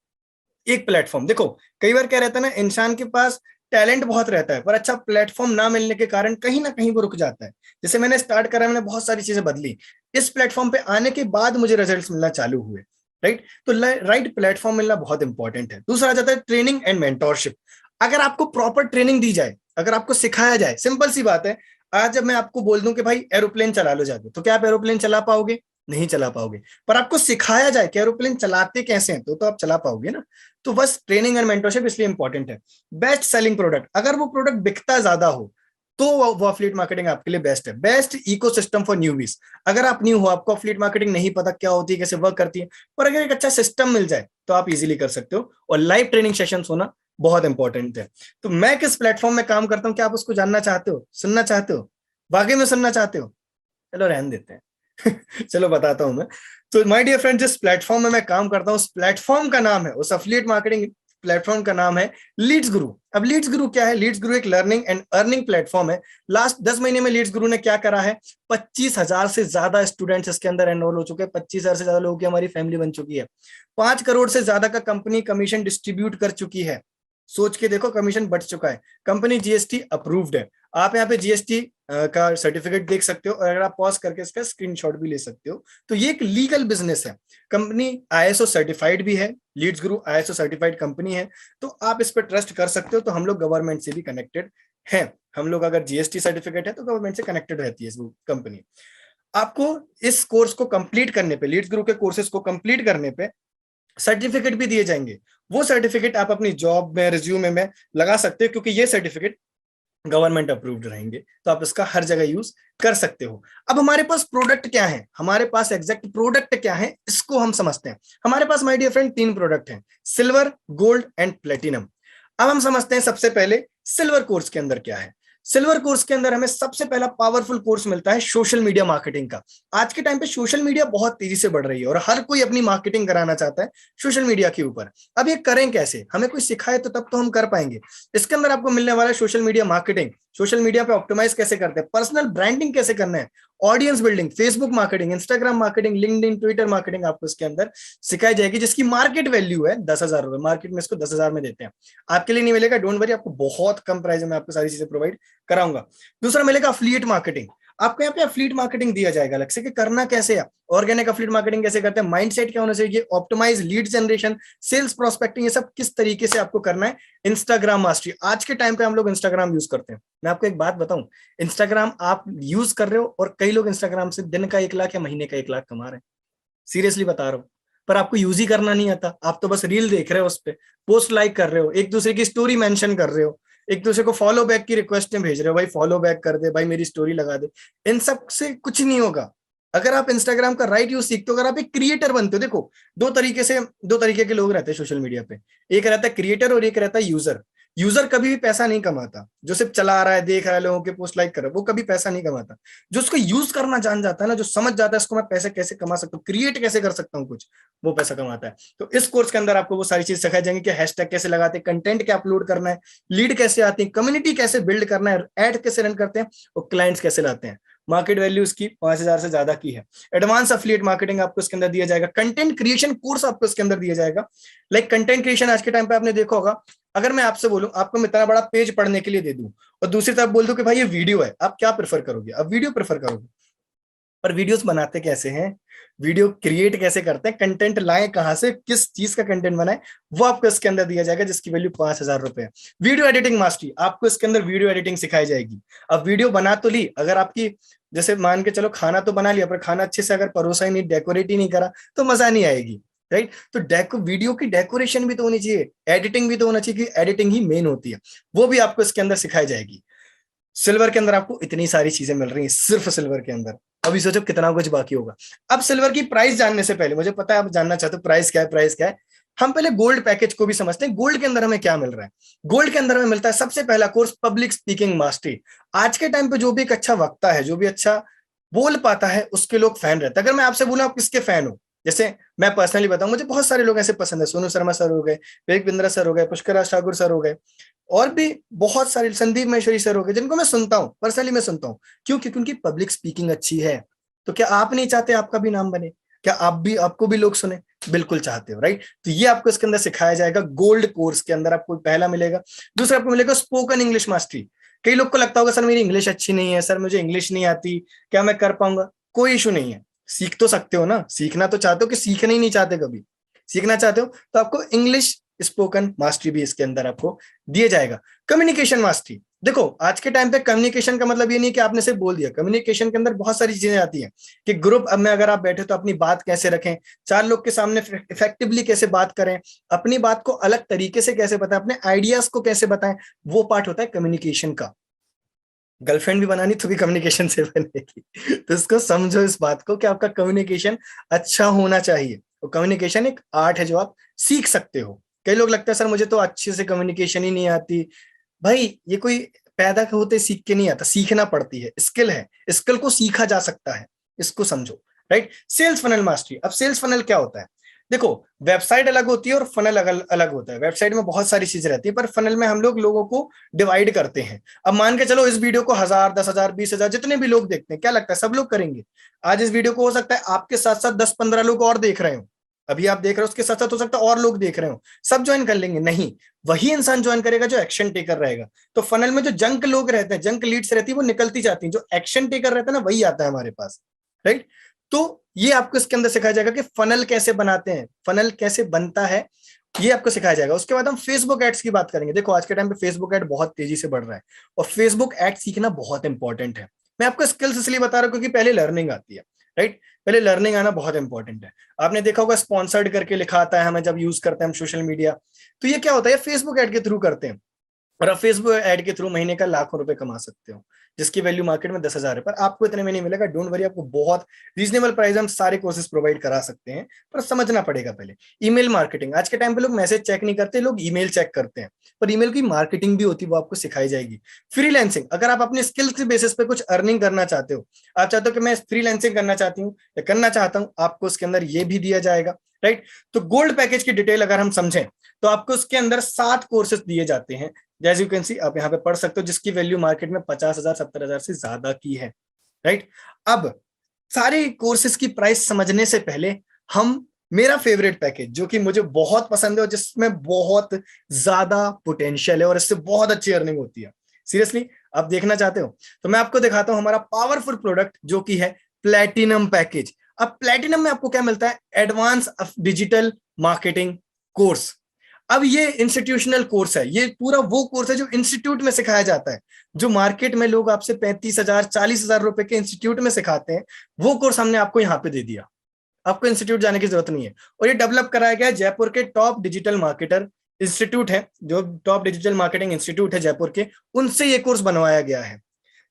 Speaker 1: एक प्लेटफॉर्म। देखो कई बार क्या रहता है ना, इंसान के पास टैलेंट बहुत रहता है पर अच्छा प्लेटफॉर्म ना मिलने के कारण कहीं ना कहीं वो रुक जाता है। जैसे मैंने स्टार्ट करा, मैंने बहुत सारी चीजें बदली, इस प्लेटफॉर्म पे आने के बाद मुझे रिजल्ट्स मिलना चालू हुए, राइट। तो राइट प्लेटफॉर्म मिलना बहुत इंपॉर्टेंट है। दूसरा आ जाता है ट्रेनिंग एंड मेंटोरशिप। अगर आपको प्रॉपर ट्रेनिंग दी जाए, अगर आपको सिखाया जाए, सिंपल सी बात है, आज जब मैं आपको बोल दूं कि भाई एरोप्लेन चला लो जाके, तो क्या आप एरोप्लेन चला पाओगे? नहीं चला पाओगे। पर आपको सिखाया जाए कि एरोप्लेन चलाते कैसे हैं, तो आप चला पाओगे ना। तो बस ट्रेनिंग एंड मेंटरशिप इसलिए इंपॉर्टेंट है। बेस्ट सेलिंग प्रोडक्ट, अगर वो प्रोडक्ट बिकता ज्यादा हो तो वो अफिलिएट मार्केटिंग आपके लिए बेस्ट है। बेस्ट इकोसिस्टम फॉर न्यूबीज, अगर आप न्यू हो, आपको अफिलिएट मार्केटिंग नहीं पता क्या होती है, कैसे वर्क करती है, पर अगर एक अच्छा सिस्टम मिल जाए तो आप इजीली कर सकते हो। और लाइव ट्रेनिंग सेशंस होना बहुत इंपॉर्टेंट है। तो मैं किस प्लेटफॉर्म में काम करता हूं, क्या आप उसको जानना चाहते हो, सुनना चाहते हो, वाकई में सुनना चाहते हो? चलो रहने देते हैं चलो बताता हूं मैं। तो माय डियर फ्रेंड, जिस प्लेटफॉर्म में मैं काम करता हूं उस प्लेटफॉर्म का नाम है, उस एफिलिएट मार्केटिंग प्लेटफॉर्म का नाम है लीड्स गुरु। अब लीड्स गुरु क्या है? लीड्स गुरु एक लर्निंग एंड अर्निंग प्लेटफॉर्म है। लास्ट 10 महीने में लीड्स गुरु ने क्या करा है? 25,000 से ज्यादा स्टूडेंट्स इसके अंदर एनरोल हो चुके हैं। 25,000 से ज्यादा लोगों की हमारी फैमिली बन चुकी है। 5 करोड़ से ज्यादा का कंपनी कमीशन डिस्ट्रीब्यूट कर चुकी है। सोच के देखो, कमीशन बढ़ चुका है। कंपनी जीएसटी अप्रूव्ड है। आप यहाँ पे जीएसटी का सर्टिफिकेट देख सकते हो, और अगर आप पॉज करके इसका स्क्रीनशॉट भी ले सकते हो। तो ये एक लीगल बिजनेस है। कंपनी आईएसओ सर्टिफाइड भी है। लीड्स गुरु आईएसओ सर्टिफाइड कंपनी है, तो आप इस पर ट्रस्ट कर सकते हो। तो हम लोग गवर्नमेंट से भी कनेक्टेड हैं। हम लोग अगर जीएसटी सर्टिफिकेट है तो गवर्नमेंट से कनेक्टेड रहती है कंपनी। आपको इस कोर्स को कंप्लीट करने पे, लीड्स गुरु के कोर्सेज को कंप्लीट करने पे सर्टिफिकेट भी दिए जाएंगे। वो सर्टिफिकेट आप अपनी जॉब में, रिज्यूमे में लगा सकते हो, क्योंकि ये सर्टिफिकेट गवर्नमेंट अप्रूव्ड रहेंगे। तो आप इसका हर जगह यूज कर सकते हो। अब हमारे पास प्रोडक्ट क्या है, हमारे पास एग्जैक्ट प्रोडक्ट क्या है, इसको हम समझते हैं। हमारे पास माय डियर फ्रेंड 3 प्रोडक्ट हैं, सिल्वर, गोल्ड एंड प्लेटिनम। अब हम समझते हैं सबसे पहले सिल्वर कोर्स के अंदर क्या है। सिल्वर कोर्स के अंदर हमें सबसे पहला पावरफुल कोर्स मिलता है सोशल मीडिया मार्केटिंग का। आज के टाइम पे सोशल मीडिया बहुत तेजी से बढ़ रही है और हर कोई अपनी मार्केटिंग कराना चाहता है सोशल मीडिया के ऊपर। अब ये करें कैसे? हमें कोई सिखाए तो तब तो हम कर पाएंगे। इसके अंदर आपको मिलने वाला है social media marketing, social media पे ऑप्टिमाइज कैसे करते हैं, पर्सनल ब्रांडिंग कैसे करना है, audience building, Facebook marketing, Instagram marketing, LinkedIn, Twitter marketing आपको इसके अंदर सिखाई जाएगी, जिसकी मार्केट वैल्यू है 10,000 रुपए। मार्केट में इसको 10,000 में देते हैं। आपके लिए नहीं मिलेगा, डोंट वरी, आपको बहुत कम प्राइस में आपको सारी चीजें प्रोवाइड कराऊंगा। दूसरा मिलेगा अफिलिएट मार्केटिंग। आपको यहाँ पे अफिलिएट मार्केटिंग दिया जाएगा अलग से कि करना कैसे है, ऑर्गेनिक अफिलिएट मार्केटिंग कैसे करते हैं, माइंडसेट क्या होना चाहिए, optimise lead generation, sales prospecting, ये सब किस तरीके से आपको करना है। इंस्टाग्राम मास्टरी, आज के टाइम पे हम लोग इंस्टाग्राम यूज करते हैं। मैं आपको एक बात बताऊं, इंस्टाग्राम आप यूज कर रहे हो और कई लोग इंस्टाग्राम से दिन का 1 लाख या महीने का 1 लाख कमा रहे हैं। सीरियसली बता रहा हूं। पर आपको यूज ही करना नहीं आता, आप तो बस रील देख रहे हो, उस पर पोस्ट लाइक कर रहे हो, एक दूसरे की स्टोरी मेंशन कर रहे हो, एक दूसरे को फॉलो बैक की रिक्वेस्ट भेज रहे हो, भाई फॉलो बैक कर दे, भाई मेरी स्टोरी लगा दे। इन सब से कुछ नहीं होगा। अगर आप इंस्टाग्राम का राइट यूज सीखते हो, अगर आप एक क्रिएटर बनते हो, देखो दो तरीके के लोग रहते हैं सोशल मीडिया पे। एक रहता है क्रिएटर और एक रहता है यूजर। यूजर कभी भी पैसा नहीं कमाता। जो सिर्फ चला रहा है, देख रहा है, लोगों के पोस्ट लाइक कर रहा है, वो कभी पैसा नहीं कमाता। जो उसको यूज करना जान जाता है ना, जो समझ जाता है इसको मैं पैसे कैसे कमा सकता हूँ, क्रिएट कैसे कर सकता हूँ कुछ, वो पैसा कमाता है। तो इस कोर्स के अंदर आपको वो सारी चीज सिखाई जाएंगी कि हैशटैग कैसे लगाते हैं, कंटेंट क्या अपलोड करना है, लीड कैसे आती है, कम्युनिटी कैसे बिल्ड करना है, एड कैसे रन करते हैं, और क्लाइंट्स कैसे लाते हैं। मार्केट वैल्यू उसकी 5,000 से ज्यादा की है। एडवांस अफिलिएट मार्केटिंग आपको इसके अंदर दिया जाएगा। कंटेंट क्रिएशन कोर्स आपको इसके अंदर दिया जाएगा। लाइक कंटेंट क्रिएशन आज के टाइम पे आपने देखा होगा, अगर मैं आपसे बोलूं, आपको मैं इतना बड़ा पेज पढ़ने के लिए दे दूं और दूसरी तरफ बोल दूं कि भाई ये वीडियो है, आप क्या प्रेफर करोगे? आप वीडियो प्रेफर करोगे। पर वीडियोस बनाते कैसे हैं, वीडियो क्रिएट कैसे करते हैं, कंटेंट लाएं कहां से, किस चीज का कंटेंट बनाए, वो आपको इसके अंदर दिया जाएगा, जिसकी वैल्यू 5,000 रुपए है। वीडियो एडिटिंग मास्टरी, आपको इसके अंदर वीडियो एडिटिंग सिखाई जाएगी। अब वीडियो बना तो ली, अगर आपकी जैसे मान के चलो खाना तो बना लिया, पर खाना अच्छे से अगर परोसा ही नहीं, डेकोरेट ही नहीं करा, तो मजा नहीं आएगी, राइट। तो वीडियो की डेकोरेशन भी तो होनी चाहिए, एडिटिंग भी तो होना चाहिए, कि एडिटिंग ही मेन होती है। वो भी आपको इसके अंदर सिखाई जाएगी। सिल्वर के अंदर आपको इतनी सारी चीजें मिल रही हैं, सिर्फ सिल्वर के अंदर। अभी सोचो कितना कुछ बाकी होगा। अब सिल्वर की प्राइस जानने से पहले, मुझे पता है आप जानना चाहते हो प्राइस क्या है, प्राइस क्या है। हम पहले गोल्ड पैकेज को भी समझते हैं। गोल्ड के अंदर हमें क्या मिल रहा है? गोल्ड के अंदर हमें मिलता है सबसे पहला कोर्स पब्लिक स्पीकिंग मास्टरी। आज के टाइम पे जो भी एक अच्छा वक्ता है, जो भी अच्छा बोल पाता है, उसके लोग फैन रहते हैं। अगर मैं आपसे बोलूं आप किसके फैन हो, जैसे मैं पर्सनली बताऊं, मुझे बहुत सारे लोग ऐसे पसंद है। सोनू शर्मा सर हो गए, विवेक बिंद्रा सर हो गए, पुष्कर राज ठाकुर सर हो गए, और भी बहुत सारे, संदीप महेश्वरी सर हो गए, जिनको मैं सुनता हूं, पर्सनली मैं सुनता हूं। क्यों? क्योंकि उनकी पब्लिक स्पीकिंग अच्छी है। तो क्या आप नहीं चाहते आपका भी नाम बने? क्या आपको भी लोग सुने? बिल्कुल चाहते हो, राइट। तो ये आपको इसके अंदर सिखाया जाएगा। गोल्ड कोर्स के अंदर आपको पहला मिलेगा। दूसरा आपको मिलेगा स्पोकन इंग्लिश मास्टरी। कई लोग को लगता होगा सर मेरी इंग्लिश अच्छी नहीं है, सर मुझे इंग्लिश नहीं आती, क्या मैं कर पाऊंगा? कोई इशू नहीं है, सीख तो सकते हो ना। सीखना तो चाहते हो कि सीखना ही नहीं चाहते? कभी सीखना चाहते हो तो आपको इंग्लिश स्पोकन मास्टरी भी इसके अंदर आपको दिया जाएगा। कम्युनिकेशन मास्टरी, देखो आज के टाइम पे कम्युनिकेशन का मतलब ये नहीं कि आपने सिर्फ बोल दिया। कम्युनिकेशन के अंदर बहुत सारी चीजें आती हैं कि ग्रुप में अगर आप बैठे तो अपनी बात कैसे रखें, 4 लोग के सामने इफेक्टिवली कैसे बात करें, अपनी बात को अलग तरीके से कैसे बताएं, अपने आइडियाज को कैसे बताएं, वो पार्ट होता है कम्युनिकेशन का। गर्लफ्रेंड भी बनानी तो भी कम्युनिकेशन से बनेगी। तो इसको समझो इस बात को कि आपका कम्युनिकेशन अच्छा होना चाहिए। और कम्युनिकेशन एक आर्ट है जो आप सीख सकते हो। कई लोग लगता है सर मुझे तो अच्छे से कम्युनिकेशन ही नहीं आती। भाई ये कोई पैदा होते सीख के नहीं आता, सीखना पड़ती है, स्किल है, स्किल को सीखा जा सकता है। इसको समझो। राइट। Sales funnel mastery. अब सेल्स फनल क्या होता है? देखो, वेबसाइट अलग होती है और फनल अलग अलग होता है। वेबसाइट में बहुत सारी चीजें रहती है, पर फनल में हम लोगों को डिवाइड करते हैं। अब मान के चलो इस वीडियो को 1000, 10,000, 20,000 जितने भी लोग देखते हैं, क्या लगता है सब लोग करेंगे? आज इस वीडियो को हो सकता है आपके साथ साथ 10-15 लोग और देख रहे हो। अभी आप देख रहे हो, उसके साथ साथ हो सकता है और लोग देख रहे हो, सब ज्वाइन कर लेंगे? नहीं, वही इंसान ज्वाइन करेगा जो एक्शन टेकर रहेगा। तो फनल में जो जंक लोग रहते हैं, जंक लीड्स रहती है, वो निकलती जाती है। जो एक्शन टेकर रहता है ना, वही आता है हमारे पास, राइट। तो ये आपको इसके अंदर सिखाया जाएगा कि फनल कैसे बनाते हैं, फनल कैसे बनता है, ये आपको सिखाया जाएगा। उसके बाद हम फेसबुक एड्स की बात करेंगे। देखो, आज के टाइम पे फेसबुक एड बहुत तेजी से बढ़ रहा है और फेसबुक एड सीखना बहुत इंपॉर्टेंट है। मैं आपको स्किल्स इसलिए बता रहा हूं क्योंकि पहले लर्निंग आती है, राइट। पहले लर्निंग आना बहुत इंपॉर्टेंट है। आपने देखा होगा स्पॉन्सर्ड करके लिखा आता है हमें जब यूज करते हैं हम सोशल मीडिया। तो ये क्या होता है? फेसबुक एड के थ्रू करते हैं और आप फेसबुक ऐड के थ्रू महीने का लाखों रुपए कमा सकते हो, जिसकी वैल्यू मार्केट में 10,000 है। पर आपको इतने में नहीं मिलेगा, डोंट वरी। आपको बहुत रीजनेबल प्राइस हम सारे कोर्सेज प्रोवाइड करा सकते हैं, पर समझना पड़ेगा पहले। Email marketing. आज के टाइम पे लोग मैसेज चेक नहीं करते, लोग ईमेल चेक करते हैं, पर ईमेल की मार्केटिंग भी होती है, वो आपको सिखाई जाएगी। फ्रीलैंसिंग। अगर आप अपने स्किल्स के बेसिस पे कुछ अर्निंग करना चाहते हो, आप चाहते हो कि मैं फ्रीलैंसिंग करना चाहती हूँ या करना चाहता हूँ, आपको उसके अंदर ये भी दिया जाएगा, राइट। तो गोल्ड पैकेज की डिटेल अगर हम समझें तो आपको उसके अंदर 7 कोर्सेज दिए जाते हैं, जैसे यू कैन सी, आप यहाँ पे पढ़ सकते हो, जिसकी वैल्यू मार्केट में 50,000, 70,000 से ज्यादा की है, राइट। अब सारे कोर्सेज की प्राइस समझने से पहले हम मेरा फेवरेट पैकेज, जो कि मुझे बहुत पसंद है और जिसमें बहुत ज्यादा पोटेंशियल है और इससे बहुत अच्छी अर्निंग होती है, सीरियसली आप देखना चाहते हो तो मैं आपको दिखाता हूं हमारा पावरफुल प्रोडक्ट जो कि है प्लेटिनम पैकेज। अब प्लेटिनम में आपको क्या मिलता है? Advance digital marketing course. अब ये इंस्टीट्यूशनल कोर्स है, ये पूरा वो कोर्स है जो इंस्टीट्यूट में सिखाया जाता है। जो मार्केट में लोग आपसे 35,000, 40,000 रुपए के इंस्टीट्यूट में सिखाते हैं, वो कोर्स हमने आपको यहाँ पे दे दिया। आपको इंस्टीट्यूट जाने की जरूरत नहीं है। और ये डेवलप कराया गया है जयपुर के टॉप डिजिटल मार्केटर इंस्टीट्यूट है, जो टॉप डिजिटल मार्केटिंग इंस्टीट्यूट है जयपुर के, उनसे ये कोर्स बनवाया गया है।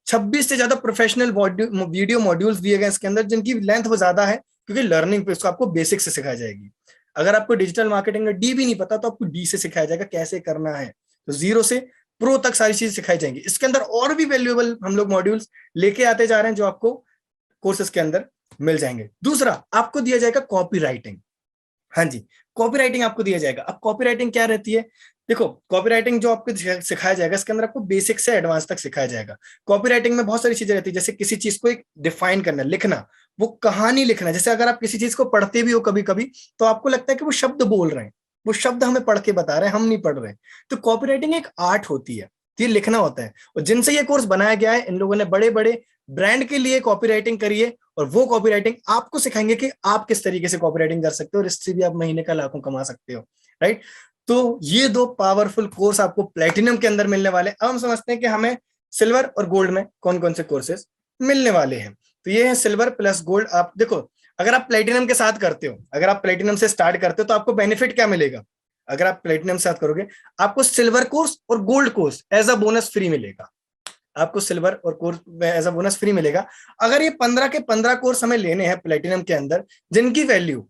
Speaker 1: 26 से ज्यादा प्रोफेशनल वीडियो मॉड्यूल्स दिए गए इसके अंदर, जिनकी लेंथ वो ज्यादा है क्योंकि लर्निंग पे इसको आपको बेसिक से सिखाई जाएगी। अगर आपको डिजिटल मार्केटिंग का डी भी नहीं पता तो आपको डी से सिखाया जाएगा कैसे करना है। तो जीरो से प्रो तक सारी चीज सिखाई जाएंगी। इसके अंदर और भी वैल्यूएबल हम लोग मॉड्यूल्स लेके आते जा रहे हैं जो आपको कोर्सेज के अंदर मिल जाएंगे। दूसरा, आपको दिया जाएगा कॉपी राइटिंग। हाँ जी, कॉपी राइटिंग आपको दिया जाएगा। अब कॉपी राइटिंग क्या रहती है? देखो, कॉपी राइटिंग जो आपको सिखाया जाएगा, इसके अंदर आपको बेसिक से एडवांस तक सिखाया जाएगा। कॉपी राइटिंग में बहुत सारी चीजें रहती है, जैसे किसी चीज को एक डिफाइन करना, लिखना, वो कहानी लिखना। जैसे अगर आप किसी चीज को पढ़ते भी हो कभी कभी, तो आपको लगता है कि वो शब्द बोल रहे हैं, वो शब्द हमें पढ़ के बता रहे हैं, हम नहीं पढ़ रहे। तो कॉपी राइटिंग एक आर्ट होती है, ये लिखना होता है। और जिनसे ये कोर्स बनाया गया है, इन लोगों ने बड़े बड़े ब्रांड के लिए कॉपी राइटिंग करी है, और वो कॉपी राइटिंग आपको सिखाएंगे कि आप किस तरीके से कॉपी राइटिंग कर सकते हो और इससे भी आप महीने का लाखों कमा सकते हो, राइट। तो ये 2 पावरफुल कोर्स आपको प्लेटिनम के अंदर मिलने वाले। अब हम समझते हैं कि हमें सिल्वर और गोल्ड में कौन कौन से कोर्सेज मिलने वाले हैं। तो ये है सिल्वर प्लस गोल्ड। आप देखो, अगर आप प्लेटिनम के साथ करते हो, अगर आप प्लेटिनम से स्टार्ट करते हो, तो आपको बेनिफिट क्या मिलेगा? अगर आप प्लेटिनम के साथ करोगे, आपको सिल्वर कोर्स और gold course as a bonus free मिलेगा। आपको सिल्वर और course as a bonus free मिलेगा। अगर ये 15 के 15 कोर्स हमें लेने हैं प्लेटिनम के अंदर, जिनकी वैल्यू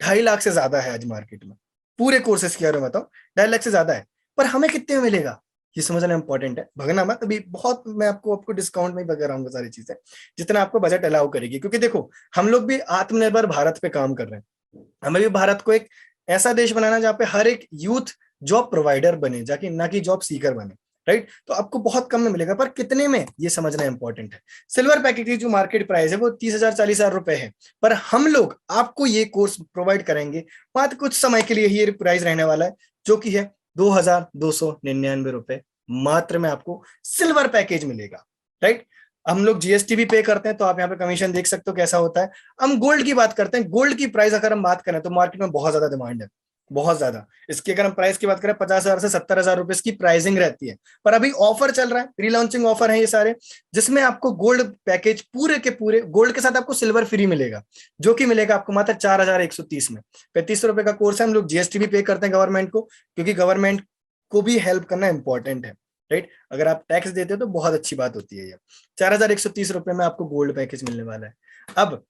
Speaker 1: 2.5 लाख से ज्यादा है आज मार्केट में, पूरे कोर्सेज की मैं बताऊं 2.5 लाख से ज्यादा है, पर हमें कितने में मिलेगा ये समझना इंपॉर्टेंट है। भगना मत, अभी बहुत मैं आपको डिस्काउंट में बता रहा हूँ सारी चीजें, जितना आपको बजट अलाउ करेगी। क्योंकि देखो, हम लोग भी आत्मनिर्भर भारत पे काम कर रहे हैं। हमें भी भारत को एक ऐसा देश बनाना जहाँ पे हर एक यूथ जॉब प्रोवाइडर बने, जाके ना कि जॉब सीकर बने, राइट। तो आपको बहुत कम में मिलेगा, पर कितने में ये समझना इंपॉर्टेंट है। सिल्वर पैकेज की जो मार्केट प्राइस है वो 30,000, 40,000 रुपए है, पर हम लोग आपको ये कोर्स प्रोवाइड करेंगे मात्र कुछ समय के लिए ही। ये प्राइस रहने वाला है जो कि है 2,299 रुपए मात्र में आपको सिल्वर पैकेज मिलेगा, राइट। हम लोग जीएसटी भी पे करते हैं, तो आप यहाँ पे कमीशन देख सकते हो कैसा होता है। हम गोल्ड की बात करते हैं। गोल्ड की प्राइस अगर हम बात करें तो मार्केट में बहुत ज्यादा डिमांड है, बहुत ज्यादा। इसकी अगर हम प्राइस की बात करें, 50,000 से 70,000 रुपए इसकी प्राइसिंग रहती है। पर अभी ऑफर चल रहा है, प्री लॉन्चिंग ऑफर है ये सारे, जिसमें आपको गोल्ड पैकेज पूरे के पूरे गोल्ड के साथ आपको सिल्वर फ्री मिलेगा, जो कि मिलेगा आपको मात्र 4,130 में। 35 रुपए का कोर्स है। हम लोग जीएसटी भी पे करते हैं गवर्नमेंट को, क्योंकि गवर्नमेंट को भी हेल्प करना इंपॉर्टेंट है, राइट। अगर आप टैक्स देते हो तो बहुत अच्छी बात होती है। ये 4,130 रुपए में आपको गोल्ड पैकेज मिलने वाला है। अब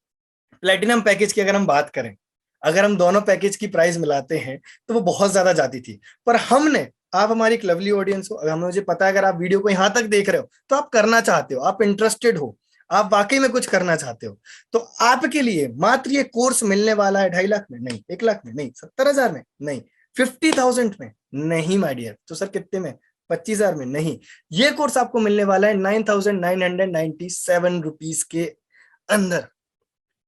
Speaker 1: प्लेटिनम पैकेज की अगर हम बात करें, अगर हम दोनों पैकेज की प्राइस मिलाते हैं तो वो बहुत ज्यादा जाती थी, पर हमने, आप हमारी एक लवली ऑडियंस हो, हमें मुझे पता है अगर आप वीडियो को यहां तक देख रहे हो तो आप करना चाहते हो, आप इंटरेस्टेड हो, आप वाकई में कुछ करना चाहते हो, तो आपके लिए मात्र ये कोर्स मिलने वाला है 2.5 लाख में नहीं, 1 लाख में नहीं, 70,000 में नहीं, 50,000 में नहीं माय डियर। तो सर कितने में? 25,000 में नहीं। ये कोर्स आपको मिलने वाला है 9,997 रुपीज के अंदर,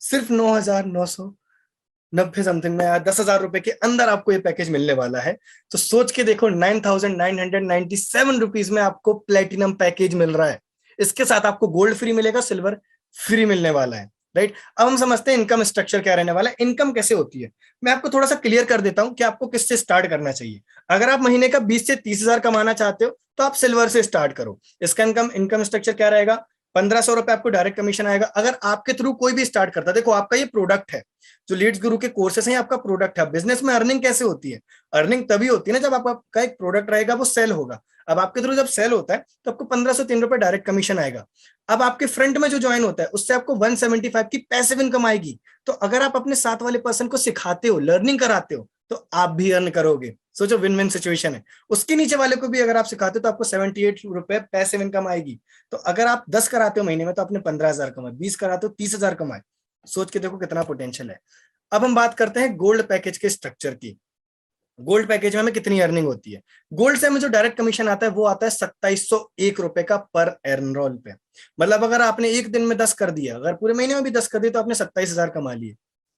Speaker 1: सिर्फ 9,990 समथिंग में, 10,000 रुपए के अंदर आपको ये पैकेज मिलने वाला है। तो सोच के देखो, 9,997 रुपीज में आपको प्लेटिनम पैकेज मिल रहा है। इसके साथ आपको गोल्ड फ्री मिलेगा, सिल्वर फ्री मिलने वाला है, राइट। अब हम समझते हैं इनकम स्ट्रक्चर क्या रहने वाला है, इनकम कैसे होती है। मैं आपको थोड़ा सा क्लियर कर देता हूं कि आपको किससे स्टार्ट करना चाहिए। अगर आप महीने का 20 से 30,000 कमाना चाहते हो तो आप सिल्वर से स्टार्ट करो। इसका इनकम स्ट्रक्चर क्या रहेगा? 1,500 रुपए आपको डायरेक्ट कमीशन आएगा अगर आपके थ्रू कोई भी स्टार्ट करता है। देखो, आपका ये प्रोडक्ट है, जो लीड्स गुरु के कोर्सेस हैं, आपका प्रोडक्ट है। बिजनेस में अर्निंग कैसे होती है? अर्निंग तभी होती है ना जब आपका एक प्रोडक्ट रहेगा, वो सेल होगा। अब आपके थ्रू जब सेल होता है तो आपको 1,503 रुपए डायरेक्ट कमीशन आएगा। अब आपके फ्रंट में जो ज्वाइन होता है उससे आपको 175 की पैसिव इनकम आएगी। तो अगर आप अपने साथ वाले पर्सन को सिखाते हो, लर्निंग कराते हो, तो आप भी अर्न करोगे। सोचो, विन विन सिचुएशन है। उसके नीचे वाले को भी अगर आप सिखाते हो तो आपको 78 रुपए पैसिव इनकम आएगी। तो अगर आप 10 कराते हो महीने में तो आपने 15,000 कमाए, 20 कराते हो 30,000 कमाए। सोच के देखो कितना पोटेंशियल है। अब हम बात करते हैं गोल्ड पैकेज के स्ट्रक्चर की। गोल्ड पैकेज में हमें कितनी अर्निंग होती है? गोल्ड से हमें जो डायरेक्ट कमीशन आता है वो आता है 2,701 रुपए का पर एनरोल पे। मतलब अगर आपने एक दिन में 10 कर दिया, अगर पूरे महीने में भी 10 कर दिए तो आपने 27,000 कमा लिए।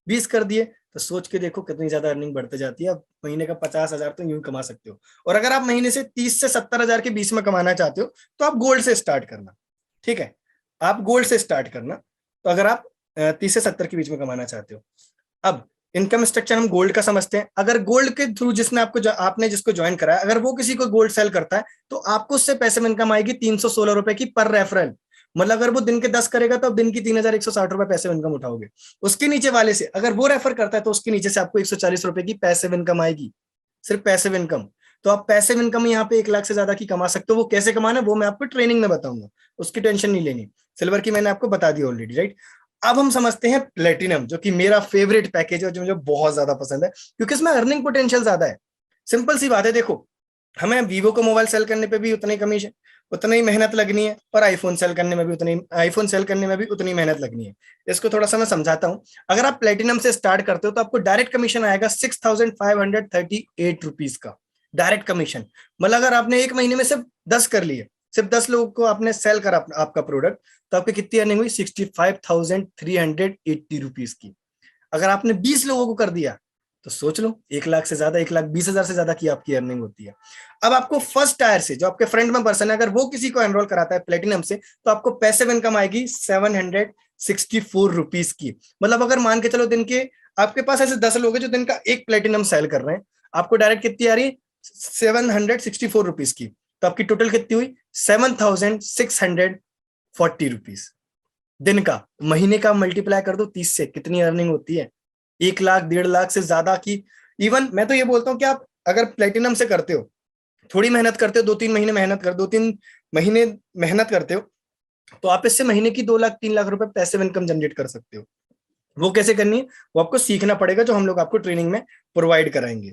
Speaker 1: 20 कर दिए तो सोच के देखो कितनी ज्यादा अर्निंग बढ़ते जाती है। अब महीने का 50,000 तो यूं कमा सकते हो। और अगर आप महीने से 30 से 70,000 के बीच में कमाना चाहते हो तो आप गोल्ड से स्टार्ट करना, ठीक है। आप गोल्ड से स्टार्ट करना, तो अगर आप 30 से 70 के बीच में कमाना चाहते हो। अब इनकम स्ट्रक्चर हम गोल्ड का समझते हैं। अगर गोल्ड के थ्रू जिसने आपने जिसको ज्वाइन कराया, अगर वो किसी को गोल्ड सेल करता है तो आपको उससे पैसे में इनकम आएगी 316 रुपए की पर रेफरल। मतलब अगर वो दिन के 10 करेगा तो आप दिन की 3,160 रुपए पैसे इनकम उठाओगे। उसके नीचे वाले से अगर वो रेफर करता है तो उसके नीचे से आपको 140 रुपए की पैसिव इनकम आएगी, सिर्फ पैसिव इनकम। तो आप पैसिव इनकम यहाँ पे 1 लाख से ज्यादा की कमा सकते हो। वो कैसे कमाना है वो मैं आपको ट्रेनिंग में बताऊंगा, उसकी टेंशन नहीं लेनी। सिल्वर की मैंने आपको बता दी ऑलरेडी, राइट। अब हम समझते हैं प्लेटिनम, जो कि मेरा फेवरेट पैकेज है, जो मुझे बहुत ज्यादा पसंद है क्योंकि इसमें अर्निंग पोटेंशियल ज्यादा है। सिंपल सी बात है, देखो हमें वीवो को मोबाइल सेल करने पे भी उतनी कमीशन, उतनी मेहनत लगनी है, और आईफोन सेल करने में भी उतनी मेहनत लगनी है। इसको थोड़ा सा मैं समझाता हूं। अगर आप प्लेटिनम से स्टार्ट करते हो तो आपको डायरेक्ट कमीशन आएगा 6,538 रुपीज का डायरेक्ट कमीशन। मतलब अगर आपने एक महीने में सिर्फ 10 कर लिए, सिर्फ 10 लोगों को आपने सेल करा आपका प्रोडक्ट, तो आपकी कितनी अर्निंग हुई? 65,380 रुपीज की। अगर आपने 20 लोगों को कर दिया तो सोच लो 1 लाख से ज्यादा, 1,20,000 से ज्यादा की आपकी अर्निंग होती है। अब आपको फर्स्ट टायर से जो आपके फ्रेंड में पर्सन है, अगर वो किसी को एनरोल कराता है प्लेटिनम से, तो आपको पैसिव इनकम आएगी 764 रुपीज की। मतलब अगर मान के चलो दिन के आपके पास ऐसे 10 लोग हैं जो दिन का एक प्लेटिनम सेल कर रहे हैं, आपको डायरेक्ट कितनी आ रही है? 764 रुपीज की। तो आपकी टोटल कितनी हुई? 7,640 रुपीज दिन का। महीने का मल्टीप्लाई कर दो 30 से, कितनी अर्निंग होती है? 1 लाख, 1.5 लाख से ज्यादा की। इवन मैं तो ये बोलता हूँ कि आप अगर प्लेटिनम से करते हो, थोड़ी मेहनत करते हो, 2-3 महीने मेहनत करते हो, तो आप इससे महीने की 2 लाख 3 लाख रुपए पैसिव इनकम जनरेट कर सकते हो। वो कैसे करनी है वो आपको सीखना पड़ेगा, जो हम लोग आपको ट्रेनिंग में प्रोवाइड कराएंगे।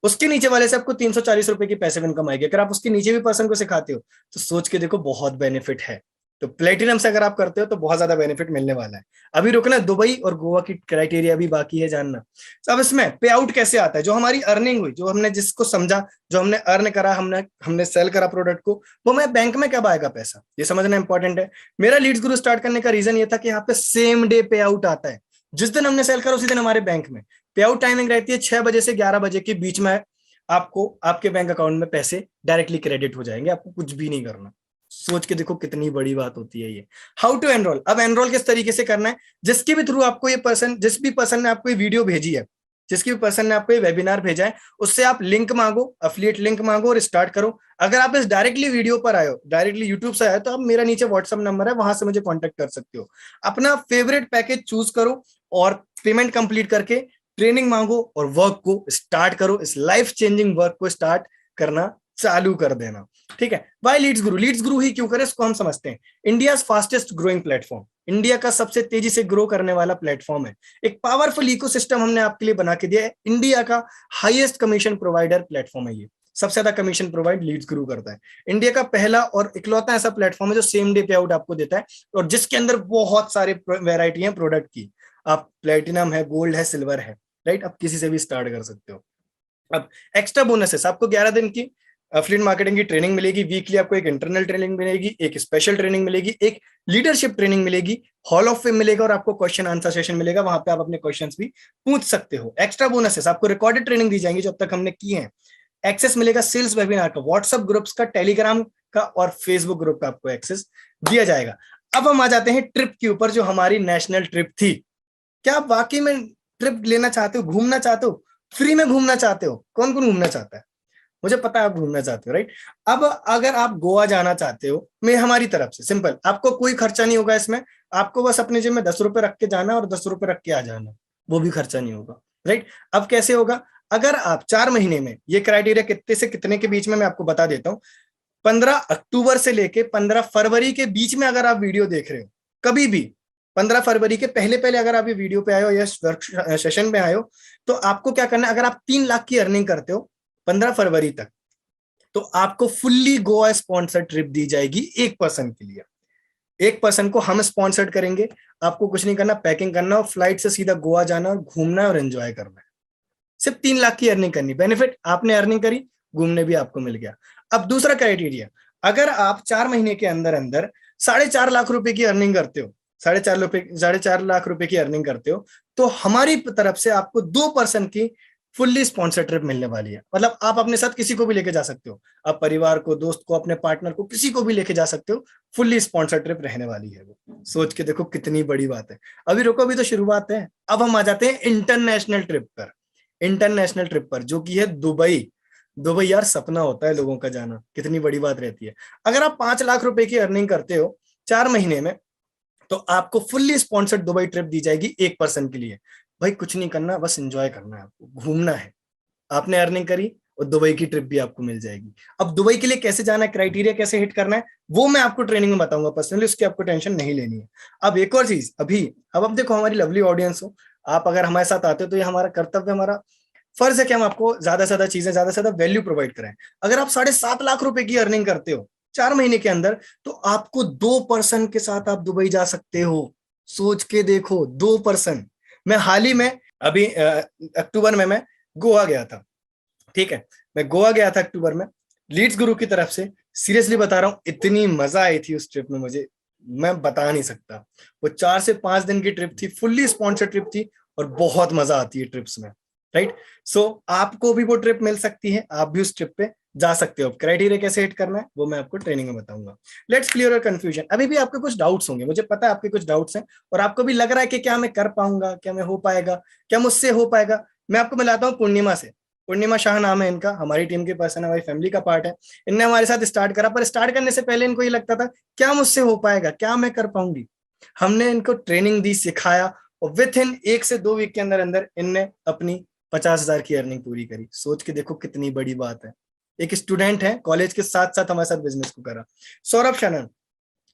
Speaker 1: उसके नीचे वाले से आपको 340 रुपए की पैसिव इनकम आएगी। अगर आप उसके नीचे भी पर्सन को सिखाते हो तो सोच के देखो बहुत बेनिफिट है। तो प्लेटिनम से अगर आप करते हो तो बहुत ज्यादा बेनिफिट मिलने वाला है। अभी रुकना, दुबई और गोवा की क्राइटेरिया भी बाकी है जानना। तो अब इसमें पे आउट कैसे आता है? जो हमारी अर्निंग हुई, जो हमने जिसको समझा, जो हमने अर्न करा, हमने सेल करा प्रोडक्ट को, वो मैं बैंक में कब आएगा पैसा, ये समझना इंपॉर्टेंट है। मेरा लीड्स गुरु स्टार्ट करने का रीजन ये था कि यहाँ पे सेम डे पे आउट आता है। जिस दिन हमने सेल करा उसी दिन हमारे बैंक में पे आउट टाइमिंग रहती है 6 बजे से 11 बजे के बीच में। आपको आपके बैंक अकाउंट में पैसे डायरेक्टली क्रेडिट हो जाएंगे, आपको कुछ भी नहीं करना। सोच के देखो कितनी बड़ी बात होती है ये। How to enroll. अब एनरोल किस तरीके से करना है? जिसके भी थ्रू आपको ये पर्सन, जिस भी पर्सन ने आपको ये वीडियो भेजी है, जिसकी भी पर्सन ने आपको ये वेबिनार भेजा है, उससे आप लिंक मांगो, अफिलिएट लिंक मांगो और स्टार्ट करो। अगर आप इस डायरेक्टली वीडियो पर आए हो, डायरेक्टली यूट्यूब से आए, तो आप मेरा नीचे व्हाट्सअप नंबर है, वहां से मुझे कॉन्टेक्ट कर सकते हो। अपना फेवरेट पैकेज चूज करो और पेमेंट कंप्लीट करके ट्रेनिंग मांगो और वर्क को स्टार्ट करो। इस लाइफ चेंजिंग वर्क को स्टार्ट करना चालू कर देना, ठीक है। वाई लीड्स गुरु? लीड्स गुरु ही क्यों करें इसको हम समझते हैं। India fastest growing platform, India का सबसे तेजी से ग्रो करने वाला प्लेटफॉर्म है। एक पावरफुल इकोसिस्टम हमने आपके लिए बना के दिया है। इंडिया का हाईएस्ट कमीशन प्रोवाइडर प्लेटफॉर्म है ये। सबसे ज्यादा कमीशन प्रोवाइड लीड्स गुरु करता है। इंडिया का पहला और इकलौता ऐसा प्लेटफॉर्म है जो सेम डे पे आउट आपको देता है और जिसके अंदर बहुत सारे वेराइटी है प्रोडक्ट की। आप प्लेटिनम है, गोल्ड है, सिल्वर है, राइट। आप किसी से भी स्टार्ट कर सकते हो। अब एक्स्ट्रा बोनस है, आपको 11 दिन की एफिलिएट मार्केटिंग की ट्रेनिंग मिलेगी। वीकली आपको एक इंटरनल ट्रेनिंग मिलेगी, एक स्पेशल ट्रेनिंग मिलेगी, एक लीडरशिप ट्रेनिंग मिलेगी, हॉल ऑफ फेम मिलेगा और आपको क्वेश्चन आंसर सेशन मिलेगा। वहां पे आप अपने क्वेश्चंस भी पूछ सकते हो। एक्स्ट्रा बोनस है, आपको रिकॉर्डेड ट्रेनिंग दी जाएंगी जो अब तक हमने की है। एक्सेस मिलेगा सेल्स वेबिनार का, व्हाट्सएप ग्रुप्स का, टेलीग्राम का और फेसबुक ग्रुप का आपको एक्सेस दिया जाएगा। अब हम आ जाते हैं ट्रिप के ऊपर, जो हमारी नेशनल ट्रिप थी। क्या आप वाकई में ट्रिप लेना चाहते हो, घूमना चाहते हो, फ्री में घूमना चाहते हो? कौन कौन घूमना चाहता है? मुझे पता है आप घूमना चाहते हो, राइट। अब अगर आप गोवा जाना चाहते हो, मैं हमारी तरफ से सिंपल, आपको कोई खर्चा नहीं होगा इसमें। आपको बस अपने जेब में 10 रुपए रख के जाना और 10 रुपए रख के आ जाना, वो भी खर्चा नहीं होगा, राइट। अब कैसे होगा? अगर आप 4 महीने में, ये क्राइटेरिया कितने से कितने के बीच में मैं आपको बता देता हूँ। 15 अक्टूबर से लेके 15 फरवरी के बीच में अगर आप वीडियो देख रहे हो, कभी भी 15 फरवरी के पहले पहले अगर आप ये वीडियो पे आए हो या सेशन पे आए हो, तो आपको क्या करना है? अगर आप 3 लाख की अर्निंग करते हो 15 फरवरी तक, तो आपको फुल्ली गोवा स्पॉन्सर्ड ट्रिप दी जाएगी एक पर्सन के लिए। एक पर्सन को हम स्पॉन्सर्ड करेंगे। आपको कुछ नहीं करना, पैकिंग करना और फ्लाइट से सीधा गोवा जाना, घूमना है और एंजॉय करना है। सिर्फ 3 लाख की अर्निंग करनी, बेनिफिट आपने अर्निंग करी, घूमने भी आपको मिल गया। अब दूसरा क्राइटेरिया, अगर आप 4 महीने के अंदर अंदर 4.5 लाख रुपए की अर्निंग करते हो, 4.5 लाख रुपए की अर्निंग करते हो, तो हमारी तरफ से आपको 2 पर्सन की फुल्ली स्पॉन्सर्ड ट्रिप मिलने वाली है। मतलब आप अपने साथ किसी को भी लेके जा सकते हो, आप परिवार को, दोस्त को, अपने पार्टनर को, किसी को भी लेके जा सकते हो। फुल्ली स्पॉन्सर्ड ट्रिप रहने वाली है वो। सोच के देखो कितनी बड़ी बात है। अभी रुको, अभी तो शुरुआत है। अब हम आ जाते हैं इंटरनेशनल ट्रिप पर। इंटरनेशनल ट्रिप पर जो कि है दुबई। दुबई यार सपना होता है लोगों का जाना, कितनी बड़ी बात रहती है। अगर आप 5 लाख रुपए की अर्निंग करते हो 4 महीने में, तो आपको फुल्ली स्पॉन्सर्ड दुबई ट्रिप दी जाएगी एक पर्सन के लिए। भाई कुछ नहीं करना, बस एंजॉय करना है, आपको घूमना है। आपने अर्निंग करी और दुबई की ट्रिप भी आपको मिल जाएगी। अब दुबई के लिए कैसे जाना है, क्राइटेरिया कैसे हिट करना है, वो मैं आपको ट्रेनिंग में बताऊंगा पर्सनली, उसकी आपको टेंशन नहीं लेनी है। अब एक और चीज, अब देखो हमारी लवली ऑडियंस हो, आप अगर हमारे साथ आते हो तो ये हमारा कर्तव्य, हमारा फर्ज है कि हम आपको ज्यादा से ज्यादा चीजें, ज्यादा से ज्यादा वैल्यू प्रोवाइड कराएं। अगर आप 7.5 लाख रुपए की अर्निंग करते हो 4 महीने के अंदर, तो आपको 2 पर्सन के साथ आप दुबई जा सकते हो। सोच के देखो, 2 पर्सन। मैं हाल ही में अभी अक्टूबर में मैं गोवा गया था, ठीक है। मैं गोवा गया था अक्टूबर में, लीड्स गुरु की तरफ से। सीरियसली बता रहा हूँ, इतनी मजा आई थी उस ट्रिप में मुझे, मैं बता नहीं सकता। वो 4 से 5 दिन की ट्रिप थी, फुल्ली स्पॉन्सर्ड ट्रिप थी और बहुत मजा आती है ट्रिप्स में, राइट। सो आपको भी वो ट्रिप मिल सकती है, आप भी उस ट्रिप पे जा सकते हो। क्राइटेरिया कैसे हिट करना है वो मैं आपको ट्रेनिंग में बताऊंगा। Let's clear your confusion. अभी भी आपके कुछ डाउट्स होंगे, मुझे पता है आपके कुछ डाउट्स हैं और आपको भी लग रहा है कि क्या मैं कर पाऊंगा, क्या मैं हो पाएगा, क्या मुझसे हो पाएगा। मैं आपको मिलाता हूँ पूर्णिमा से। पूर्णिमा शाह नाम है इनका, हमारी टीम के पर्सन है, हमारी फैमिली का पार्ट है। इनने हमारे साथ स्टार्ट करा, पर स्टार्ट करने से पहले इनको ये लगता था क्या मुझसे हो पाएगा, क्या मैं कर पाऊंगी। हमने इनको ट्रेनिंग दी, सिखाया और विथ इन 1 से 2 वीक के अंदर अंदर इनने अपनी 50,000 की अर्निंग पूरी करी। सोच के देखो कितनी बड़ी बात है। एक स्टूडेंट है, कॉलेज के साथ साथ हमारे साथ बिजनेस को करा। सौरभ शरण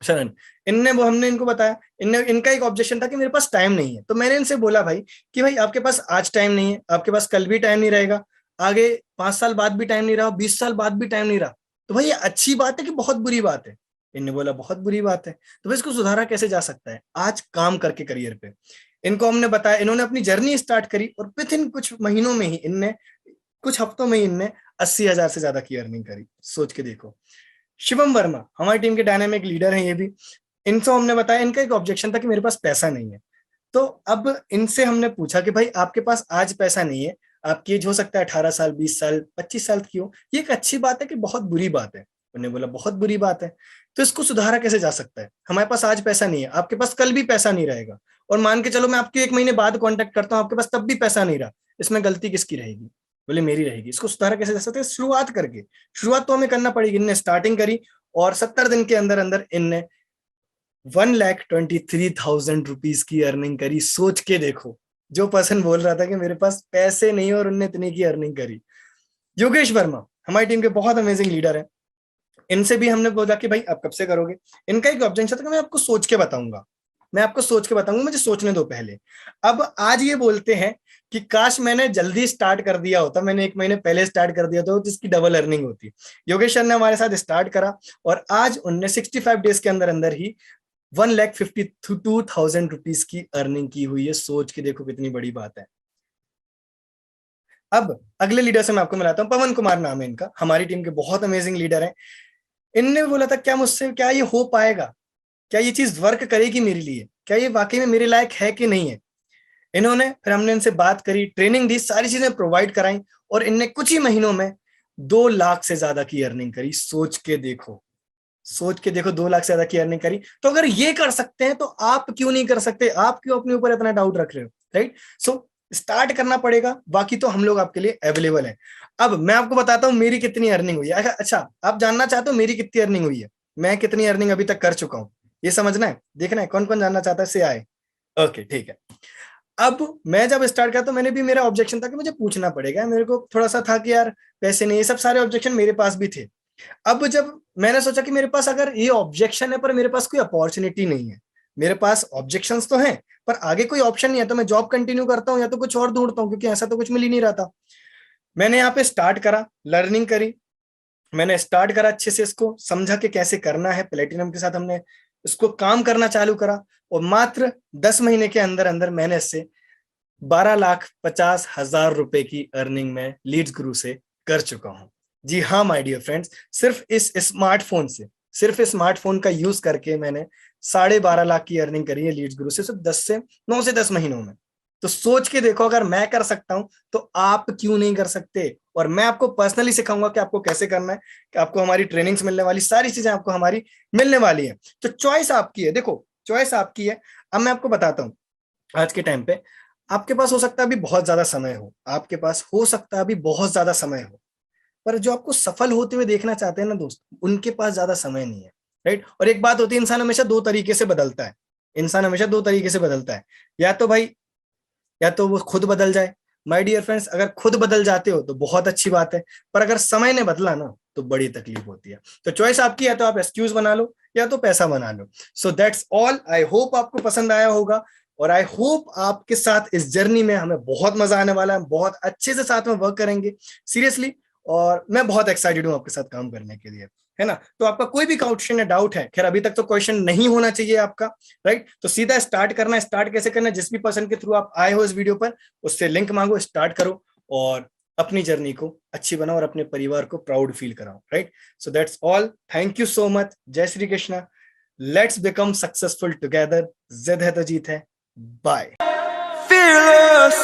Speaker 1: शरण इनने, वो हमने इनको बताया, इनका एक ऑब्जेक्शन था कि मेरे पास टाइम नहीं है। तो मैंने इनसे बोला भाई कि भाई आपके पास आज टाइम नहीं है, आपके पास कल भी टाइम नहीं रहेगा, आगे 5 साल बाद भी टाइम नहीं रहा, 20 साल बाद भी टाइम नहीं रहा, तो भाई ये अच्छी बात है कि बहुत बुरी बात है? इनने बोला बहुत बुरी बात है। तो भाई इसको सुधारा कैसे जा सकता है? आज काम करके करियर पे। इनको हमने बताया, इन्होंने अपनी जर्नी स्टार्ट करी और विद इन कुछ महीनों में ही इनने, कुछ हफ्तों में ही इनने 80,000 से ज्यादा की अर्निंग करी। सोच के देखो। शिवम वर्मा हमारी टीम के डायनामिक लीडर हैं ये भी। इनसे हमने बताया, इनका एक ऑब्जेक्शन था कि मेरे पास पैसा नहीं है। तो अब इनसे हमने पूछा कि भाई आपके पास आज पैसा नहीं है, आपकी एज हो सकता है 18 साल, 20 साल, 25 साल की हो, ये एक अच्छी बात है कि बहुत बुरी बात है? उन्होंने बोला बहुत बुरी बात है। तो इसको सुधारा कैसे जा सकता है? हमारे पास आज पैसा नहीं है, आपके पास कल भी पैसा नहीं रहेगा, और मान के चलो मैं आपके 1 महीने बाद कांटेक्ट करता हूं, आपके पास तब भी पैसा नहीं रहा, इसमें गलती किसकी रहेगी? बोले मेरी रहेगी। इसको सुधारा कैसे जा सकते हैं? शुरुआत करके। शुरुआत तो हमें करना पड़ेगी। इनने स्टार्टिंग करी और 70 दिन के अंदर अंदर इनने 1,23,000 रुपीज की अर्निंग करी। सोच के देखो, जो पर्सन बोल रहा था कि मेरे पास पैसे नहीं और उनने इतनी की अर्निंग करी। योगेश वर्मा हमारी टीम के बहुत अमेजिंग लीडर है। इनसे भी हमने बोला कि भाई आप कब से करोगे? इनका एक ऑब्जेक्शन था कि मैं आपको सोच के बताऊंगा, मैं आपको सोच के बताऊंगा, मुझे सोचने दो पहले। अब आज ये बोलते हैं कि काश मैंने जल्दी स्टार्ट कर दिया होता, मैंने 1 महीने पहले स्टार्ट कर दिया तो जिसकी डबल अर्निंग होती। योगेश सर ने हमारे साथ स्टार्ट करा और आज उनने 65 डेज के अंदर अंदर ही 1,52,000 रुपीज की अर्निंग की हुई है। सोच के देखो कितनी बड़ी बात है। अब अगले लीडर से मैं आपको मिलाता हूं। पवन कुमार नाम है इनका, हमारी टीम के बहुत अमेजिंग लीडर हैं। इनने बोला था क्या मुझसे क्या ये हो पाएगा, क्या ये चीज वर्क करेगी मेरे लिए, क्या ये वाकई में मेरे लायक है कि नहीं है। इन्होंने फिर हमने इनसे बात करी, ट्रेनिंग दी, सारी चीजें प्रोवाइड कराई और इनने कुछ ही महीनों में 2 लाख से ज्यादा की अर्निंग करी। सोच के देखो 2 लाख से ज्यादा की अर्निंग करी। तो अगर ये कर सकते हैं तो आप क्यों नहीं कर सकते? आप क्यों अपने ऊपर इतना डाउट रख रहे हो? राइट। सो स्टार्ट करना पड़ेगा, बाकी तो हम लोग आपके लिए अवेलेबल है। अब मैं आपको बताता हूं मेरी कितनी अर्निंग हुई है। अच्छा, आप जानना चाहते हो मेरी कितनी अर्निंग हुई है, मैं कितनी अर्निंग अभी तक कर चुका हूं, ये समझना है, देखना है कौन कौन जानना चाहता है से आए। ओके ठीक है। अब मैं जब स्टार्ट किया तो मैंने भी, मेरा ऑब्जेक्शन था कि मुझे पूछना पड़ेगा, मेरे को थोड़ा सा था कि यार पैसे नहीं, ये सब सारे ऑब्जेक्शन मेरे पास भी थे। अब जब मैंने सोचा कि मेरे पास अगर ये ऑब्जेक्शन है पर मेरे पास कोई अपॉर्चुनिटी नहीं है, मेरे पास ऑब्जेक्शंस तो हैं पर आगे कोई ऑप्शन नहीं है, तो मैं जॉब कंटिन्यू करता हूं या तो कुछ और ढूंढता हूं, क्योंकि ऐसा तो कुछ मिल ही नहीं रहा था। मैंने यहाँ पे स्टार्ट करा, लर्निंग करी, मैंने स्टार्ट करा अच्छे से, इसको समझा कि कैसे करना है। प्लेटिनम के साथ हमने इसको काम करना चालू करा और मात्र 10 महीने के अंदर अंदर मैंने इससे 12,50,000 रुपए की अर्निंग में लीड्स गुरु से कर चुका हूं। जी हाँ माय डियर फ्रेंड्स, सिर्फ इस स्मार्टफोन से, सिर्फ इस स्मार्टफोन का यूज करके मैंने 12.5 लाख की अर्निंग करी है लीड्स गुरु से, सिर्फ 9 से 10 महीनों में। तो सोच के देखो, अगर मैं कर सकता हूं तो आप क्यों नहीं कर सकते? और मैं आपको पर्सनली सिखाऊंगा कि आपको कैसे करना है, कि आपको हमारी ट्रेनिंग्स मिलने वाली, सारी चीजें आपको हमारी मिलने वाली है। तो चॉइस आपकी है, देखो चॉइस आपकी है। अब मैं आपको बताता हूं, आज के टाइम पे आपके पास हो सकता है अभी बहुत ज्यादा समय हो, आपके पास हो सकता है अभी बहुत ज्यादा समय हो, पर जो आपको सफल होते हुए देखना चाहते हैं ना दोस्त, उनके पास ज्यादा समय नहीं है। राइट। और एक बात होती है, इंसान हमेशा 2 तरीके से बदलता है, इंसान हमेशा 2 तरीके से बदलता है। या तो भाई, या तो वो खुद बदल जाए। माय डियर फ्रेंड्स, अगर खुद बदल जाते हो तो बहुत अच्छी बात है, पर अगर समय ने बदला ना तो बड़ी तकलीफ होती है। तो चॉइस आपकी है, तो आप एक्सक्यूज बना लो या तो पैसा बना लो। So that's all. I hope आपको पसंद आया होगा और आई होप आपके साथ इस जर्नी में हमें बहुत मजा आने वाला है, बहुत अच्छे से साथ में वर्क करेंगे सीरियसली। और मैं बहुत एक्साइटेड हूं आपके साथ काम करने के लिए, है ना। तो आपका कोई भी क्वेश्चन या डाउट है, खैर अभी तक तो क्वेश्चन नहीं होना चाहिए आपका, राइट। तो सीधा स्टार्ट करना है। स्टार्ट कैसे करना है? जिस भी पर्सन के थ्रू आप आए हो इस वीडियो पर, उससे लिंक मांगो, स्टार्ट करो और अपनी जर्नी को अच्छी बनाओ और अपने परिवार को प्राउड फील कराओ, right. So that's all. Thank you so much. जय Shri Krishna. Let's become successful together. जिद है तो जीत है। बाय। Fearless.